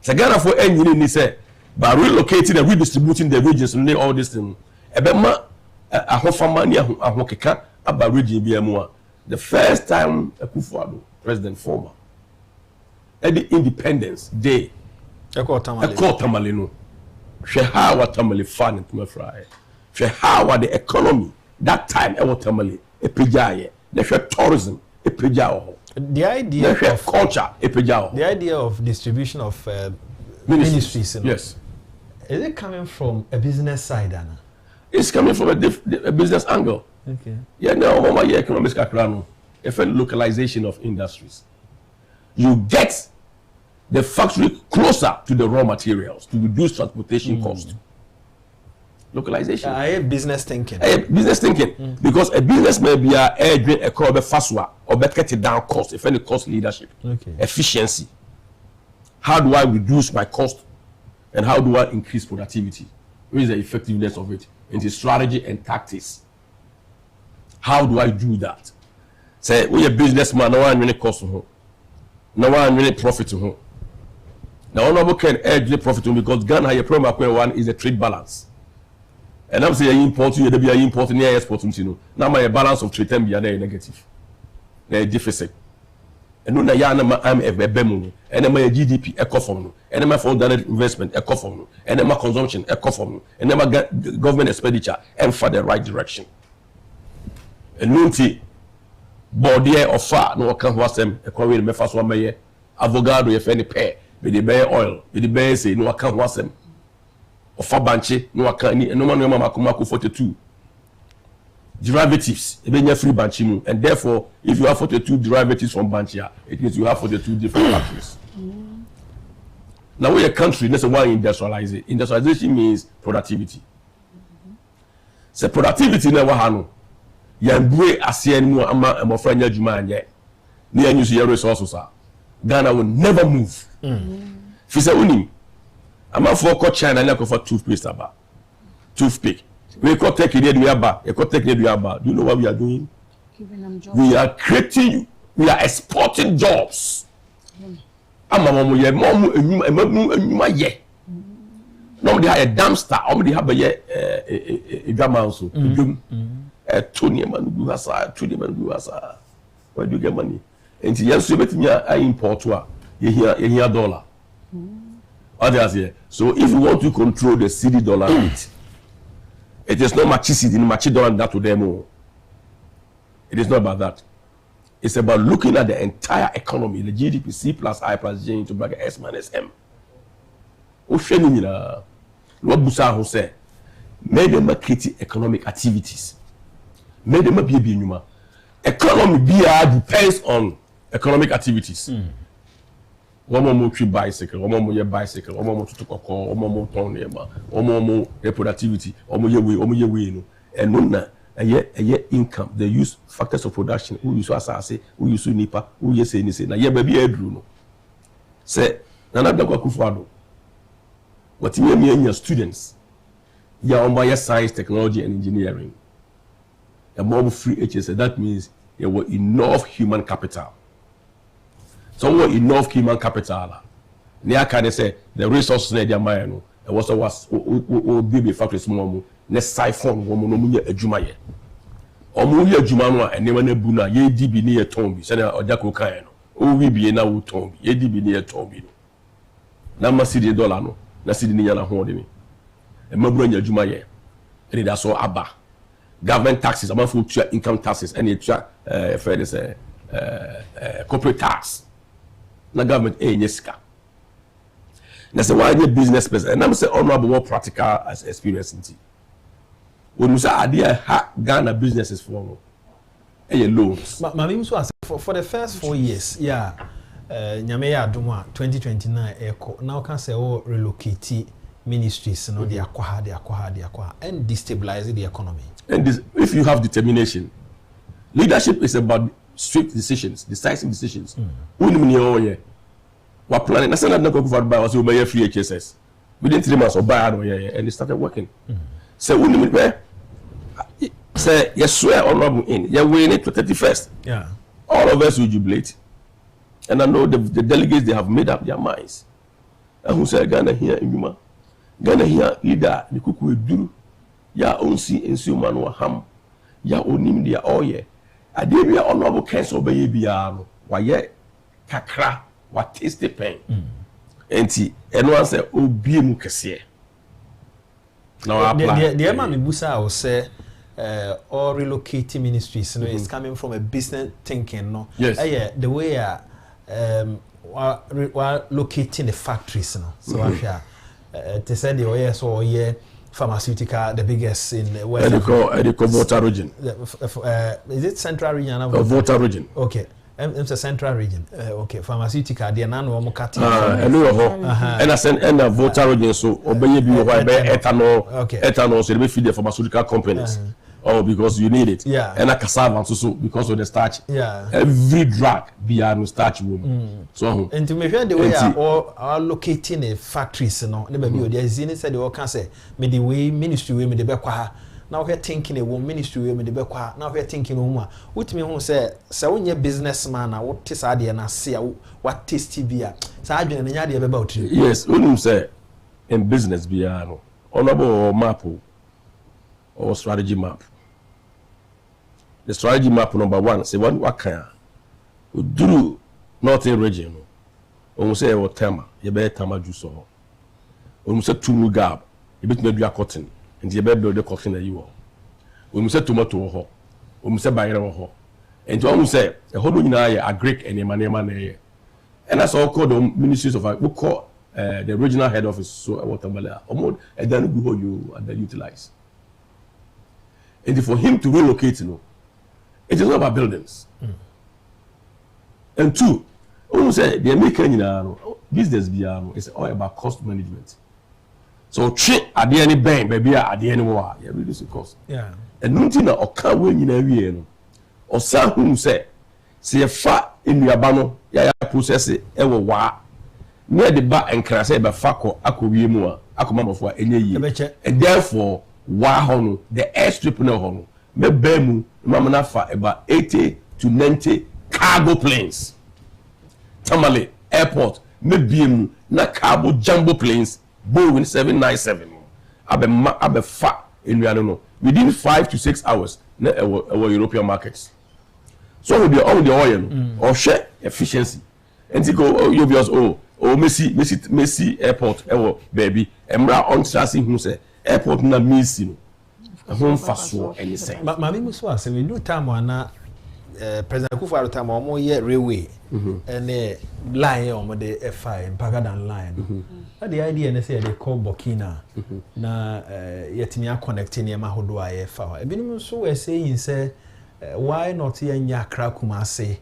S2: Se Ghana for enyini ni se, by relocating and redistributing the regions and all this thing. Ebema ahofamani ahokeka aba region bi amua. The first time akufo-addo, President former, at the Independence Day, Eko Tamale no. Shehawa Tamale fan into my fry. Shehawa the economy that time Ewo Tamale epijaye. The tourism epijao. The idea of
S18: culture epijao.
S2: The idea of distribution of ministries. You know,
S18: yes.
S2: Is it coming from a business side, Anna?
S18: It's coming from a business angle.
S2: Okay.
S18: Yeah, no, mama, yeah, economics kakrano. A localization of industries. You get the factory closer to the raw materials to reduce transportation cost. localization.
S2: Business thinking.
S18: Business thinking. Because a business may be a crowd faster or better cut down cost, if any cost leadership.
S2: Okay.
S18: Efficiency. How do I reduce my cost and how do I increase productivity? What is the effectiveness of it? Into strategy and tactics. How do I do that? Say, we a businessman, no one really cost to home. No one really profit to home. Now, honorable can edge the profit because Ghana, your problem one is a trade balance. And I'm saying import, you be importing near exporting, you know. Now my balance of trade be negative. They're deficit. And no yana I'm a bemu, and then my GDP eco form, and then my foreign direct investment eco form, and then my consumption eco form, and then my government expenditure and for the right direction. And nunti body of fat no can was them a quarry me fast one may avocado if any pair with the bear oil, with the bear say no can was them. Of Fabanche, no can no man Makumaku 42 derivatives, free banchimu, and therefore, if you have 42 derivatives from Banchia, it means you have 42 different factories. Now, we're a country, that's why industrialize it. Industrialization means productivity. So, productivity never hano. Yangwe asien mu ama mofranya juma anye. Ni use your resources. Ghana will never move. Fisa unim. I'm for China and for toothpaste about toothpick. We could take it about. Do you know what we are doing?
S1: Giving them jobs.
S18: We are creating. We are exporting jobs. Nobody have a dumpster. Nobody have a drama also. Tony man do asa. Where do you get money? And yes, you bet me I import you hear dollar. Others here. So if you want to control the city dollar rate, it is not much city, much dollar that to them. It is not about that. It's about looking at the entire economy, the GDP, C plus I plus J into bracket S minus M. What Busa who say, made them create economic activities. Made them be a economy depends on economic activities. One more bicycle, one more bicycle, one more to talk, one more town, one more productivity, one more way, and no, a year income. They use factors of production. Who use Asase, who use Nipa, who use anything. Now, yeah, baby, I drew no. Say, none of them akufo-addo. What you mean, your students, you are on my science, technology, and engineering. A more free HSA. That means you have enough human capital. Somewhere enough human capital. Near can say the resources in their mind. And was be factory small. Next siphon woman no munya adwuma ye. Omuya adwuma no a enema na bu na ye di bi ne ye tombi. Se na ojako kan no. O wi bi na wo tombi. Ye di bi ne ye tombi no. Na masidi dollar no. Na sidi ni yana ho de mi. E mabura nya adwuma ye. E da so aba. Government taxes, among food income taxes, and it's corporate tax. The government yeska. That's why the business person. And I'm saying honorable more practical as experience in tea. When you say idea Ghana businesses for loans.
S2: For the first 4 years, yeah, Nyameya Duma 2029 echo now can say relocate ministries, and they acquire and destabilize the economy.
S18: And this, if you have determination, leadership is about swift decisions, decisive decisions. We're planning. That's not going to was over free HSS. Within 3 months, or buy and it started working. So say you swear honorable in you're winning to 31st.
S2: Yeah.
S18: All of us will jubilate. And I know the delegates, they have made up their minds. And who say Ghana here in Yuma? Ghana here either the cook will do. Ya onsi ensu manu ham ya onim dia oye ade bia honorable council be bia no wa ye kakra wa taste pen enti eno an say obi mu kese na
S2: the man me busa o say all relocating ministries, you know, it's coming from a business thinking, no?
S18: Yes.
S2: The way we're locating the factories, you know. So they said the pharmaceutical, the biggest in the west.
S18: Volta region.
S2: Is it central region?
S18: Volta region.
S2: Okay. it's a central region. Okay, pharmaceutical. They are now no more cutting.
S18: And I send and a voter region so obey be ethanol. Okay. Ethanol so they feed the pharmaceutical companies. Oh, because you need it.
S2: Yeah.
S18: And a cassava so because of the starch.
S2: Yeah.
S18: Every drug be a starch woman. So
S2: and to make sure the way are locating a factories, no, the baby there is in said the can say me the way ministry way me the bekwa. Now we're thinking a woman ministry way me the bekwa. Now we're thinking woman. What me who say when you businessman na what is idea na see what tasty beer. So I do na dey about you.
S18: Yes, when say in business beer no. Honorable map or strategy map. The strategy map number 1 say what can do northern region. On say what tema, you better tama juice or. On say two gab, you bet me do cotton, and you better build the cotton that you are. When say tomato or when say bayra or and to almost say a whole a Greek and a man. And that's all called the ministries of we call the regional head office so watermelon or and then we hold you and then utilize. And for him to relocate, it is not about buildings. And 2, almost say the American business is all about cost management. So treat at the any bank, baby at the any war, you reduce the cost.
S2: Yeah.
S18: And nothing or can't win in every year. Or some who say a fat in your bano, ya process it ever wa. Near the back and crash a fako, aku more, aku for any year. And therefore, wa the airstrip no hono. Me bemu mama for about 80 to 90 cargo planes. Tamale airport me bemu na cargo jumbo planes Boeing 797. Abe fa in no within 5 to 6 hours na our European markets. So we be on the oil or share efficiency. And to go obvious Messi airport baby emra on tracing who say airport na missing. Home fast so anything.
S2: But my name is what we do time na President Akufo-Addo time omo ye railway and line omo the F5 Pagadan line. That the idea na say they call Burkina na yetimi connecting e ma hodo a ye fa. Ebinim so we saying say why not ye nya Accra Kumasi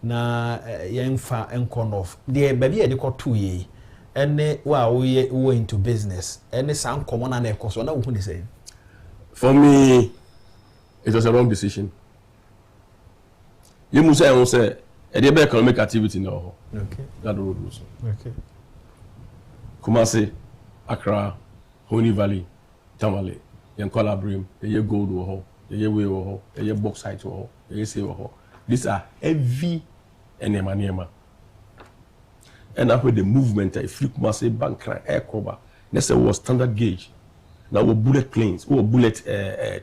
S2: na yemfa enkonof. The baby e dey call 2 ye. Ene wa we into business. Ene san common na e koso na wo hu ni say.
S18: For me, it was a wrong decision. You must say, a dear economic activity no.
S2: Okay.
S18: That road also.
S2: Okay.
S18: Kumasi, Accra, Honey Valley, Tamale, Yankola Brim, the gold or the way or the bauxite or the say or. These are heavy enema. And after the movement, if you Kumasi bank air cover, that's was standard gauge. Now we bullet planes, we bullet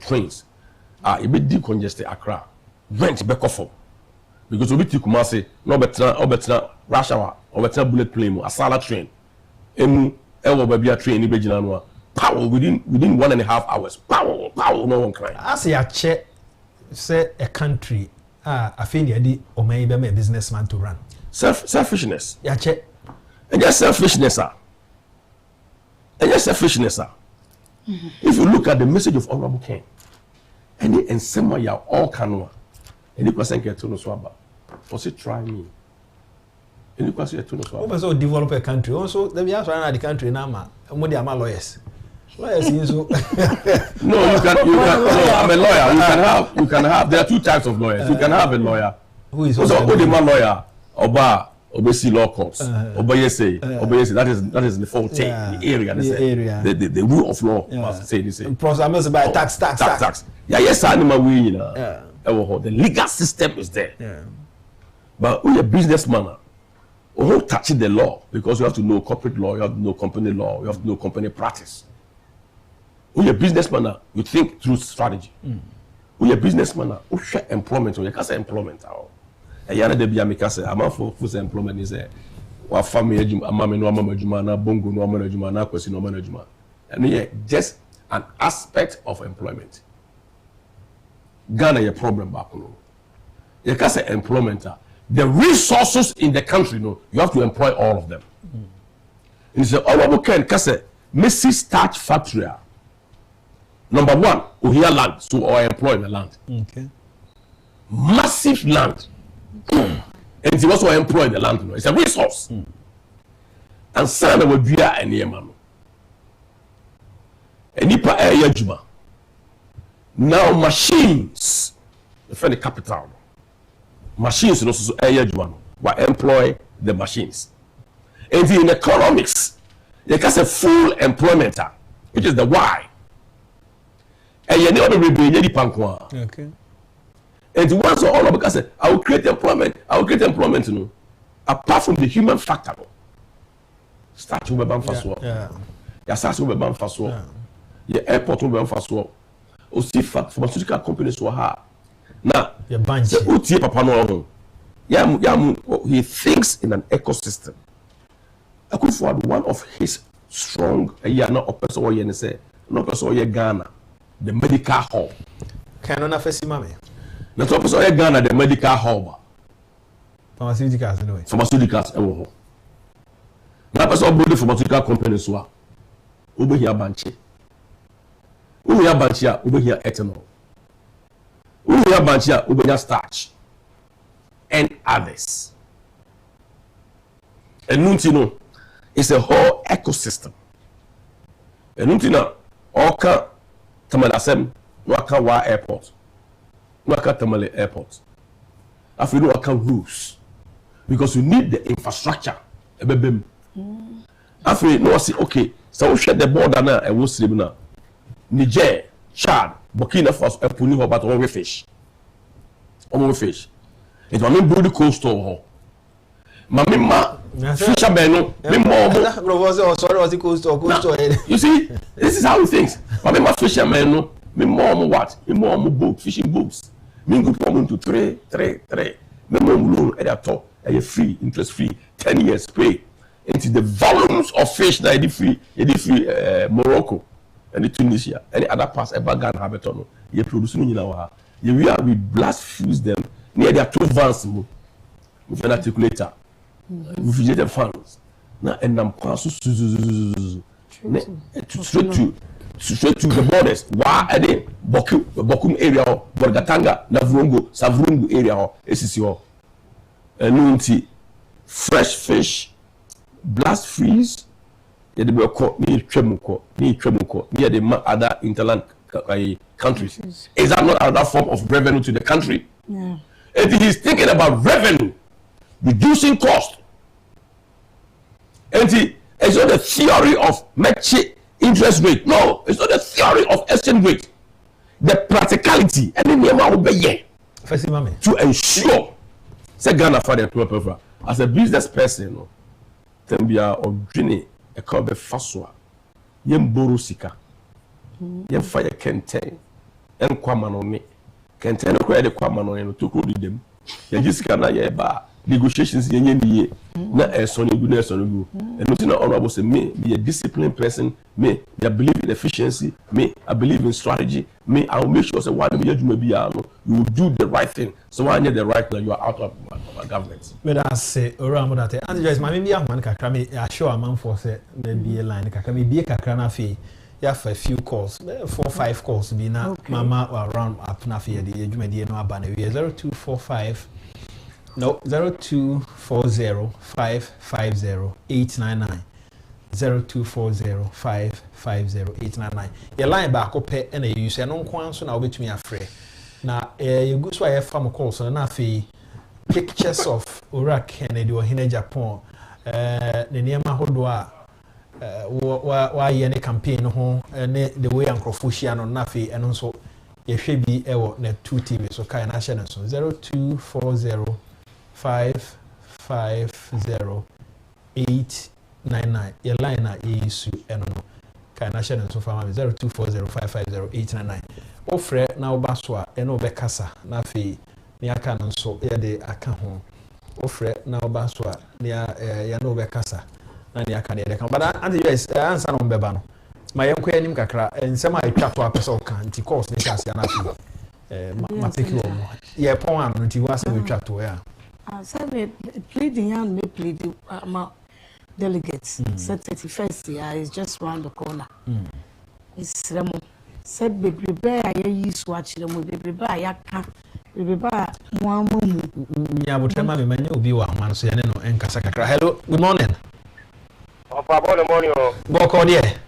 S18: trains. It be decongested Accra. Went back off. Because we be Kumasi, no better rush hour, or better bullet plane, a salad train. Emu, ever baby a train, ibe jinanwa. Power within 1.5 hours. Power, no one crying.
S2: I say a check, say a country, I feel you or maybe a businessman to run.
S18: Selfishness.
S2: Yeah, check.
S18: And just selfishness, sir. If you look at the message of Honorable Ken, and some ya all canoa, and you can get to no swaba. For say try me. And you can say to no swaba.
S2: Also develop a country. Also, let me ask around the country now, and what they are my lawyers. Lawyers so.
S18: No, you can. No, I'm a lawyer. You can have. There are 2 types of lawyers. You can have a lawyer
S2: who is
S18: also my lawyer. Obviously law courts. Obviously, that is the fault. The area. The rule of law must say this.
S2: Process by tax.
S18: Yeah, yes, animal we the legal system is there.
S2: Yeah.
S18: But we a businessman. We don't touch the law because you have to know corporate law, you have to know company law, you have to know company practice. We a businessman. You think through strategy. We a businessman. We share employment. We can't say employment. Yana de biamika say am for employment is wa family ejuma amame no amama ejuma na bongo no amama ejuma na kwesi no amama ejuma and just an aspect of employment. Ghana a problem back no. You can say employment the resources in the country no you have to employ all of them. And it's honorable Ken say Messi starch factory. Number 1, we hear land so or employ the land.
S2: Okay.
S18: Massive land. And he also employ the land. It's a resource. And son will be a near man. And nipa juma. Now machines, the capital. Machines and also juma will employ the machines. And in economics, they can say full employment, which is the why. And you know the rebellion.
S2: Okay.
S18: And once all of us say, I will create employment. I will create employment. You know, apart from the human factor. Start to be banned for swap. Your start to be banned for swap. Your airport will be banned for swap. Also, pharmaceutical companies will have. Now, your bank. Papa no. He thinks in an ecosystem. Akufo-Addo, one of his strong, not person or Ghana, the medical hub.
S2: Can I first see mommy?
S18: Not person Ghana, the medical hub.
S2: Pharmaceuticals anyway.
S18: Pharmaceuticals, now person build pharmaceutical companies wa. Over here banchi. Over here banchia, over here ethanol. Over here banchia, over here starch. And others. And Nuntino is a whole ecosystem. And Nuntina, Oka Tamalasem, Waka Wa Airport, Waka Tamale Airport. After you Waka rules, because you need the infrastructure. After you know, okay, so we share the border now and we'll see now. Niger, Chad, Burkina Faso, and Puni about all fish. All fish. It was not build the coastal. Mamma, fishermen, you see, this is how he thinks. Mamma, fishermen, me mom what? Me mom boat, fishing boats. Me go come to three. Me mom loan at the top, and free, interest free, 10 years pay. Into the volumes of fish that you free, Morocco, and Tunisia, any other parts ever Ghana have it on. You producing in our, we blast fuse them near their 2 vans. With an articulator. Refrigerated funds. Now and I'm passing straight to the borders. Why are they Bokum area, Borgatanga, Navrungu, Savrungu area, SCO, Nunti, fresh fish, blast freeze. They were caught near Tremuco, near the other interland countries. Is that not another form of revenue to the country?
S1: Yeah.
S18: If he's thinking about revenue, reducing cost, and it's not the theory of interest rate. No, it's not the theory of exchange rate. The practicality and the to ensure. Say Ghana for the as a business person, then we are ordinary a call faswa. Yem borusika, yem fire kenten, and kwamanone. Kenten acquired the kwamanone to call them. You just cannot ba. Negotiations na son go and nothing honorable say me be a disciplined person, me I believe in efficiency, me I believe in strategy, me I will make sure say why you will do the right thing, so when you the right now you are out of government.
S2: But I say around that and just my maybe man kakra me assure a man for say be a line kakra me be kakra na fe you have a few calls 4-5 calls be na mama around up na fe the adwumadi no aba na 0245 No, 0240-550-899. 0240-550-899. Your line back up and you say no one so now between your free. Now, you go so I have from calls and now pictures of Ura Kennedy or Agyapong. The near Mahodwa why any campaign home and the way Uncle Fushian on Nafi and also you should be net 2 TV so kind of 0240 550-899. Your line is no. Can I share so far? 0240-550-899. Offer now Baswa and Obekasa. Nafi Niakan and so de Akaho. Offer now Baswa near Yano Bekasa. Naniakan. But yes, answer on Bebano. My uncle Nim Kakra and some I chat to a person can't cause Nikas Yanafi. My pick you. Yeah, Pong, until you ask me to chat to her.
S1: So pleading and me pleading delegates. So 31st year is just round the corner. It's said baby bear I swatch them with baby bear yaka baby bear one
S2: ya butema me manya obi wa man so yene no enkasa kakra. Hello, good morning.
S19: Papa, good morning.
S2: Go call there.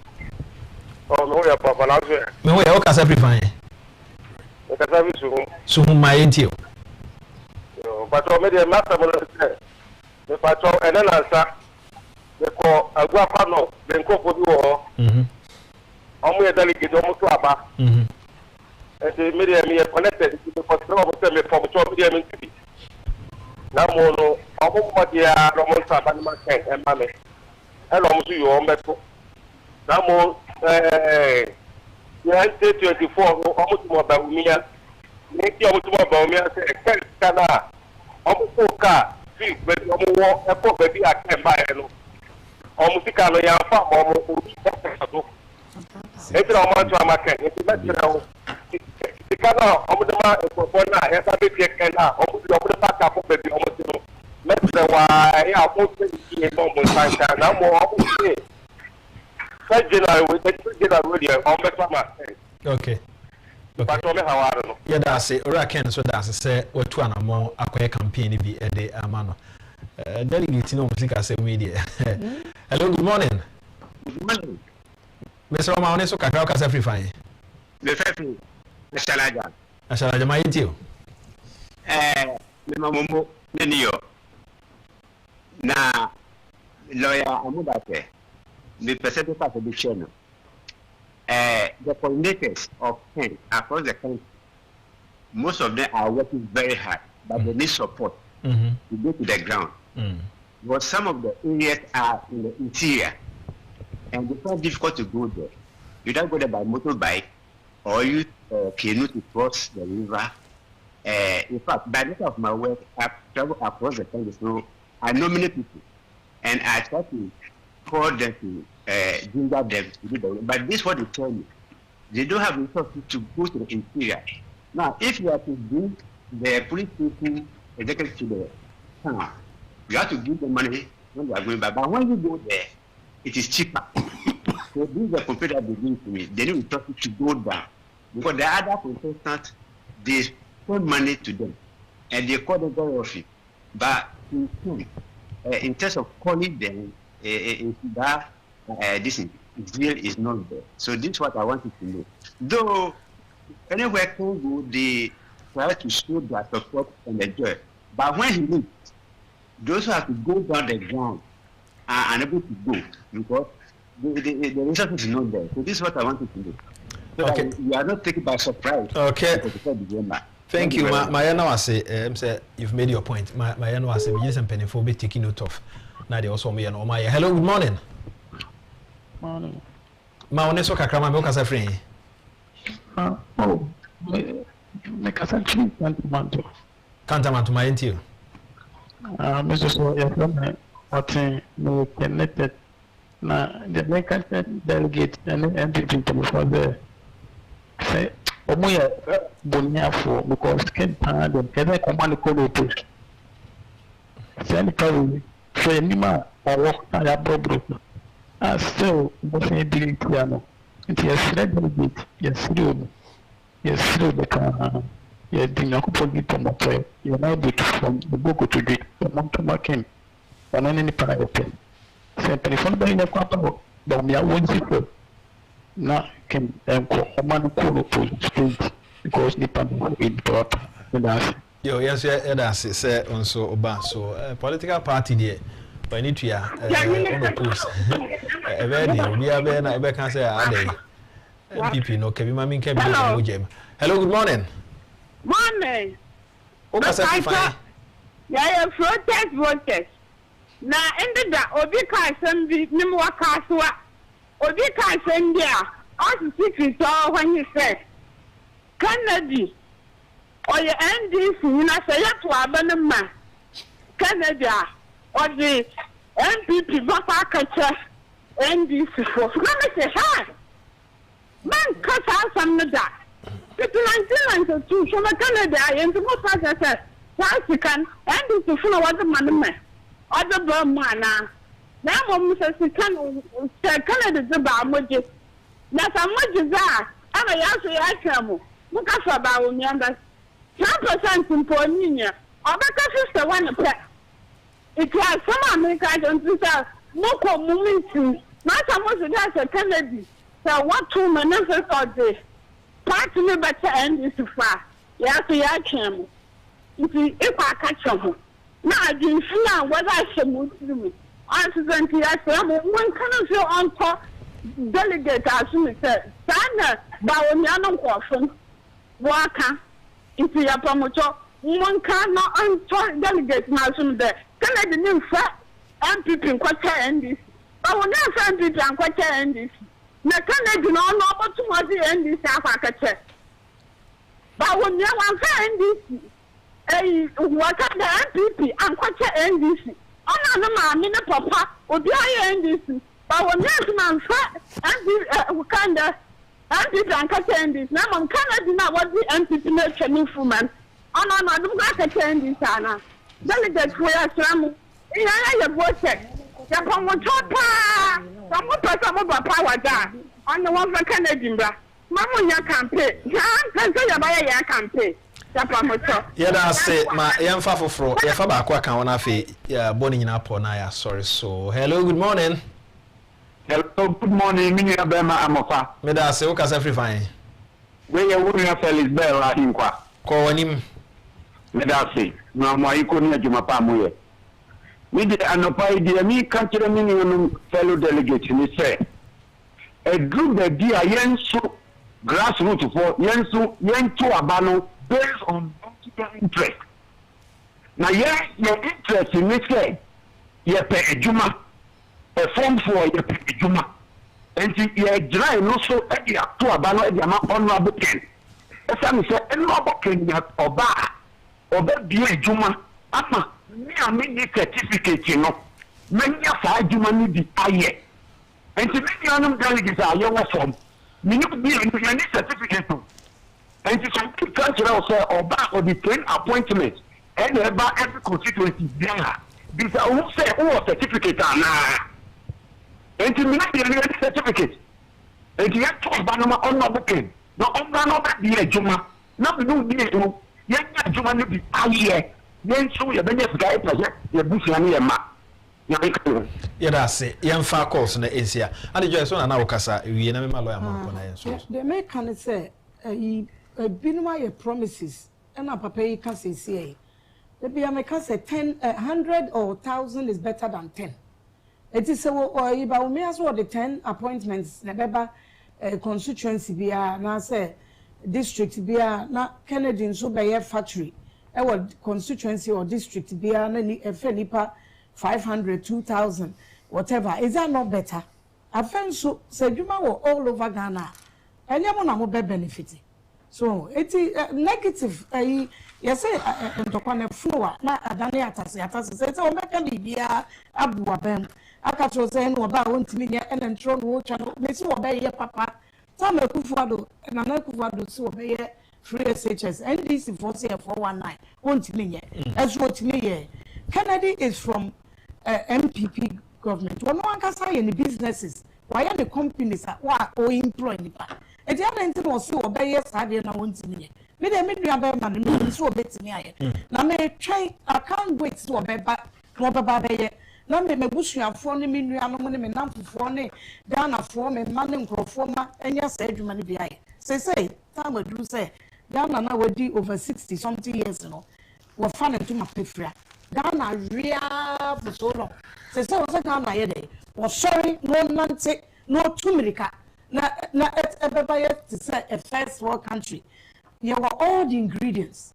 S19: Oh, no, ya papa na so.
S2: Me ho ya o kasa prefine.
S19: E kasa bi
S2: so my entio.
S19: Patrol me dey master mo say. Me patrol ene na nsa. Me ko agua pa no, me nko fo bi wo. Omo ye delegate omo to aba. E dey me dey me connected to the control of the me from to me dey me tibi. Na mo no, omo mo dia no mo sa ba ni ma ken e ma me. E lo mo su yo mbeto. Na mo ya 24 omo to mo ba umia. Ni ki omo to mo ba umia say e kana omo ka fi be omo wo e ko be bi akemba e no. Omo sika no ya fa omo obi so. Entra omo to amaka e ti metra o. Sika no omo de ma e ko na e sa be tie ken na omo de pa ka ko be bi omo ti no. Metra wa e a ko se ti e mo san ka na mo omo se. Sa general we te general we omo to amaka.
S2: Okay.
S19: Patrol me hawaro no.
S2: Yeah, that's it. Ora ken so that's say what to anamo akoye campaign bi e de amano. Delegate no music say media. Hello, good morning.
S20: Good morning.
S2: Mr. Oma oneso kakra ka say free fine.
S20: Me fefi. Ashalaja.
S2: Ashalaja ma yintio.
S20: Me mamomo ne niyo. Na lawyer Amudate. Me present part of the channel. The coordinators of Ken across the country, most of them are working very hard, but they need support to go to the ground. But some of the areas are in the interior, and it's very difficult to go there. You don't go there by motorbike or use canoe to cross the river. In fact, by the end of my work, I've traveled across the country, so I know many people, and I try to call them to ginger them to do the work. But this is what they tell me. They don't have resources to go to the interior. Now, if you have to bring the police station executive to the town, you have to give them money when they are going back. But when you go there, it is cheaper. So this is the complaint that they bring to me. They need resources to go down. Because the other contestants, they spend money to them. And they call them very often. But in terms of calling them, this deal is not there. So this is what I wanted to know. Though anywhere can go, they try to show their support and enjoy. But when he leaves, those who have to go down the ground are unable to go because the resources is not there. So this is what I wanted to do. So okay. You are not taken by surprise.
S2: Okay. Thank you. Mayana was say you've made your point. Mayana was say we some penny for be taking note of. Now they also me and Omaya. Hello, good morning.
S21: Morning.
S2: Ma oneso kakrama me okasa free.
S21: Me kasa chi kantamanto.
S2: Kantamanto ma yentio.
S21: Mr. So ya from what no connected na the candidate delegate and MPP for the say omoya bonya for because can pan them can command call post. Say probably so anima or work na problem. Still, what's the piano? It is delegate, yes, the car. You're doing a couple of motor. You're now bit from the book to do the mountain marking on any private. Say, telephone by the couple, but we are one secret. Now, can call a man call post because the panel in top.
S2: Yo, yes, that's say also Oba. So, political party there. But I need to on the post. A very we are there. I can say, are they? MPP no can be mammy can be hello, good morning.
S22: Morning.
S2: Okay,
S22: yeah, protest voters. Now, ended that Obi can't be Nimwaka, Obi can't send there. Also, secret all when you said Kennedy or your NDC, when I say to Abanama Canada. Or the MPP Bapa Catcher NDC for let me say hi. Man cut out some of that. It's 1992 from Canada and the most I said, Mexican NDC for what the man other Burmana. Now Mrs. Canada the Bamuji. That's how much is that. ana ya so ya twamo muka so ba wo miamba 10% imponinya obeka sister one pe it was some American don't say moko mumisi na samo so that Kennedy so what 2 minutes or day part me better end this far ya so ya twamo nti ikwa aka ho na adwinfi na whether shemu accident ya so mo kan so onko delegate assume say sana ba woni anon kwofun waka nti ya pamocho mon kan na onto delegate na assume de Kennedy ni fa MPP kwacha NDC ba woni fa MPP kwacha NDC na Kennedy no no obotumo di NDC akwa kache ba woni wan fa NDC waka the MPP kwacha NDC ona no ma me ne papa obi aye NDC but when you man fat and Wakanda MPP and Katendis, now on Canada, now what the MPP nation new woman. Oh no, no, don't go to Katendis, Anna. Delegate for your slam. You voted. Yapon Chopa. Some of power down. On the one for Canadian. Mamma, your campaign. Can't say about your campaign.
S2: Yeah, that's it. My young Fafo, if I back, I want to boning up on I sorry. So, hello, good morning.
S5: Hello, good morning. Mini Abema Amofa.
S2: Me da se o ka se free fine.
S5: We ya wuri na Felix Bell la hinkwa.
S2: Ko wanim.
S5: Me da se. Na mo iko ni adwuma pa mo ye. Me de anopa ide mi kan kire mini no fellow delegate ni say. A group that dia yenso grassroots for yenso yento abano based on interest. Na ye interest ni say ye pe adwuma. A form for your pijuma. And you dry no so at the to a banner at the amount honorable ken. As I say, and no ken or bar or that be a juma. Ama, me a mini certificate, you know. Many of our juma need the aye. And to many of them delegates are your form. Me not be any certificate. And to some cultural say or bar or the 10 appointments. And about every constituency there. These are who say who certificate are now. And to me, the certificate. And you have to abandon on the booking. No, on the be a juma. Not do be a juma to be a year. Then show your business guy, your bush and your map.
S2: Yeah, that's it. Young far calls in the Asia. And the Joyce on our Casa, we never my lawyer.
S1: The American say, a binway promises, and a papa can say, the be American say 100 or 1,000 is better than 10. It is so or me as well the 10 appointments na constituency bia na say district bia na Kennedy so be factory constituency or district bia na ni nipa 500 2,000 whatever. Is that not better? I find so say dwuma wo all over Ghana enya mo na mo be benefit. So it negative you say ntokwane flow na adane atase say o meka bibia abu abem aka to say no ba won timi nya en ntro no twa no me si wo be ye papa tam akufo-addo na akufo-addo si wo be ye free SHS NDC for say 419 won timi nya as what timi ye. Kennedy is from MPP government. One can say any businesses why are the companies wa o employ nipa e dey ante no so obey sade na won timi ye me dey me dua be man me so obetimi aye na me try I can't wait so obey ba no baba be ye na me busuafo ne me nua no ne me namfofo ne Ghana fo me man nkrofo ma enya sa adwuma ne bi aye say time adu say Ghana na wadi over 60 something years no wo fa ne to ma pefra Ghana real for so long say was Ghana ye dey was sorry no nante no tumirika na everybody to say a first world country. You have all the ingredients,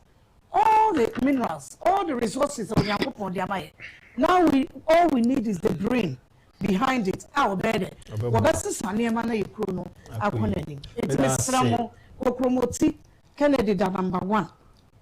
S1: all the minerals, all the resources of Agyapong. Now all we need is the brain behind it. Our bed. Wabasi sani amana yekrono akoneni. It's Mr. Okromoti Kennedy da number 1.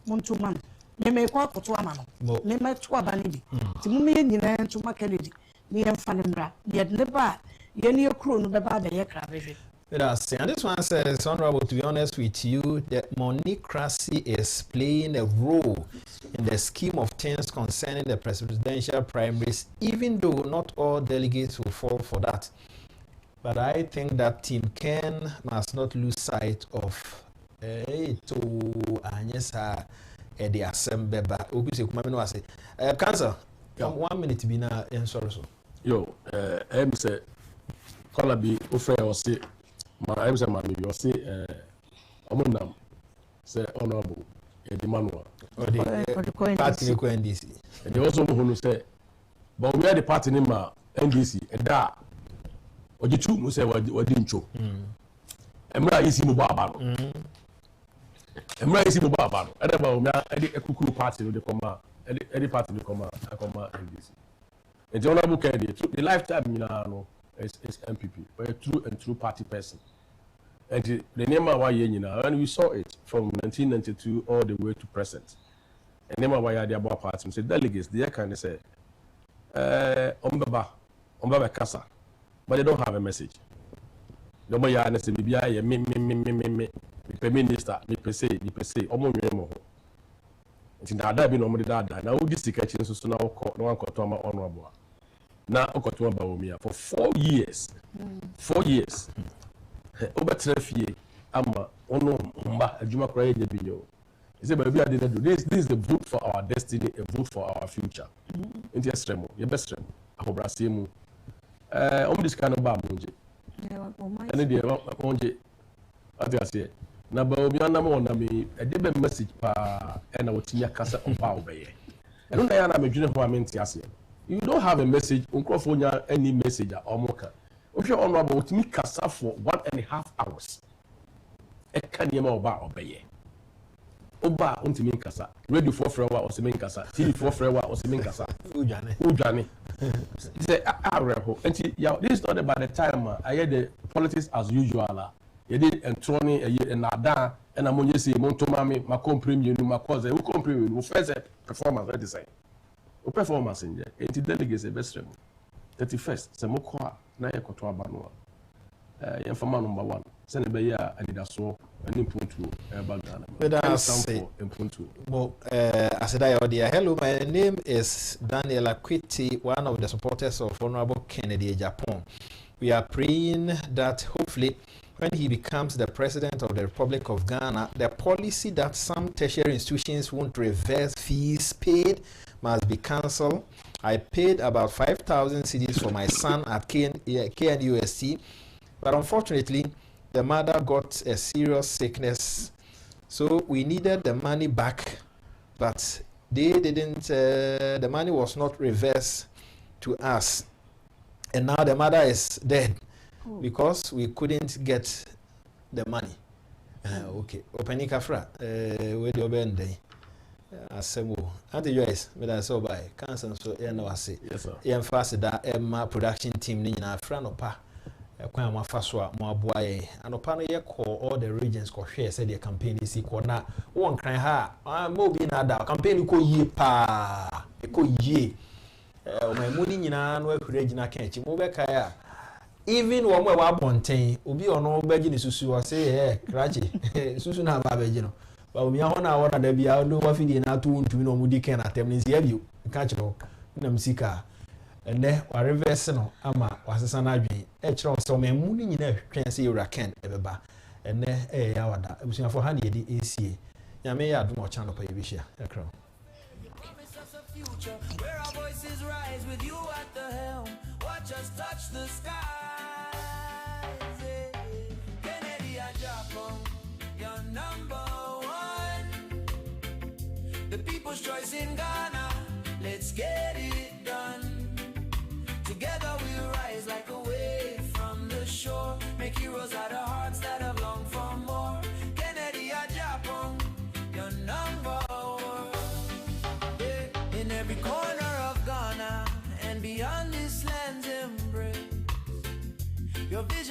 S1: Muntu man. Meme kwa kutu amano. Meme tuwa banibi. Timume nyina ntuma Kennedy. Ni emfanimra. Yedneba. Yeni yekrono beba be yekra bebe.
S2: And this one says, Honorable, to be honest with you, the monocracy is playing a role in the scheme of things concerning the presidential primaries, even though not all delegates will fall for that. But I think that Team Ken must not lose sight of to Anyesa the assembly. Cancer. 1 minute be now in sorrow.
S18: Yo, I'm say, call be offer or say, my I'm say, mammy, you say, Omunam, say honorable, the manual.
S2: Or the party NDC.
S18: And they also who say, but we are the party name NDC, and that, or the two must say, what didn't you? And where is he mobile? And where is he mobile? And about a cuckoo party with the comma, any party with the comma, NDC. And the honorable candidate, the lifetime is MPP, but a true and true party person. And the name of why and we saw it from 1992 all the way to present. And name of why they about party, say delegates, they kind of say, Ombaba Kasa, but they don't have a message. No more ya say me minister, me per se, omo. It's not that be normally that. Now this catching so now no one got to my honorable. Now got to Baumia for 4 years. 4 years. Over 12 years. Ama ono mba ajuma kray de binyo. He said, but we are didn't do this. This is the vote for our destiny, a vote for our future. In the extreme, your best friend. Abrasimu. This kind of bamunje. And the monje. What I say. Na ba obi anam na me e de be message pa e na wotinya kasa ompa obeye. E no na ya na medwene ho amenti ase. You don't have a message, uncrofo nya any message omoka. Ohwe ono aba wotimi kasa for 1.5 hours. E ka niam oba obeye. Oba ontimi kasa. Radio for frewa osimi kasa. TV for frewa osimi kasa. Udwane. Say areho. Enti this is not about the time I hear the politics as usual. You did and Tony and Nada and Amonia say Montomami, my compriming, my cousin, who compriming, who first performance, I design. O performance in there, 80 delegates a best room. 31st, Samokwa, Naya Kotoa Banua. Yafama number 1, Senebaya, and Idaso, and Impuntu, Bagana.
S2: But I say, Impuntu. Well, I said, hello, my name is Daniel Akwiti, one of the supporters of Honorable Kencity Agyapong. We are praying that hopefully, when he becomes the president of the Republic of Ghana, the policy that some tertiary institutions won't reverse fees paid must be cancelled. I paid about 5,000 cedis for my son at KNUST, but unfortunately, the mother got a serious sickness, so we needed the money back, but they didn't. The money was not reversed to us, and now the mother is dead. Because we couldn't get the money. Okay. Opening kafra. Where do you bend? Assemble. Auntie Joyce, but I saw by cancer. So I know I say. Yes sir. I fast that Emma production team ni na friend opa. Kwa ma faswa mo aboaye. Anopa no ye call all the regions ko share say the campaign is equal na. Won kran ha. Mo bi na da campaign ko yie pa. E ko yie. O my money nyina no akure gina kan chi mo be kai even one way wa bonten obi ono beji ni susu wa say krachi susu na ba beji no ba omi ahona awona da bia no wa fidi na to ntumi no mudi ken atem ni sia bi ka chiro na msika ene wa reverse no ama wasesa na adwen e chiro so memu ni nyina hwen say ura ken e beba ene ya wada ebusia for ha na yedi esie nyame ya adom o channel pa yebihia ekro
S3: where our voices rise with you at the helm. Watch us touch the skies. Kencity Agyapong, you're #1. The people's choice in Ghana. Let's get it done. Together we rise like a wave from the shore. Make heroes out of hearts that have longed for more. Kencity Agyapong, you're #1. In every corner of Ghana and beyond this land's embrace, your vision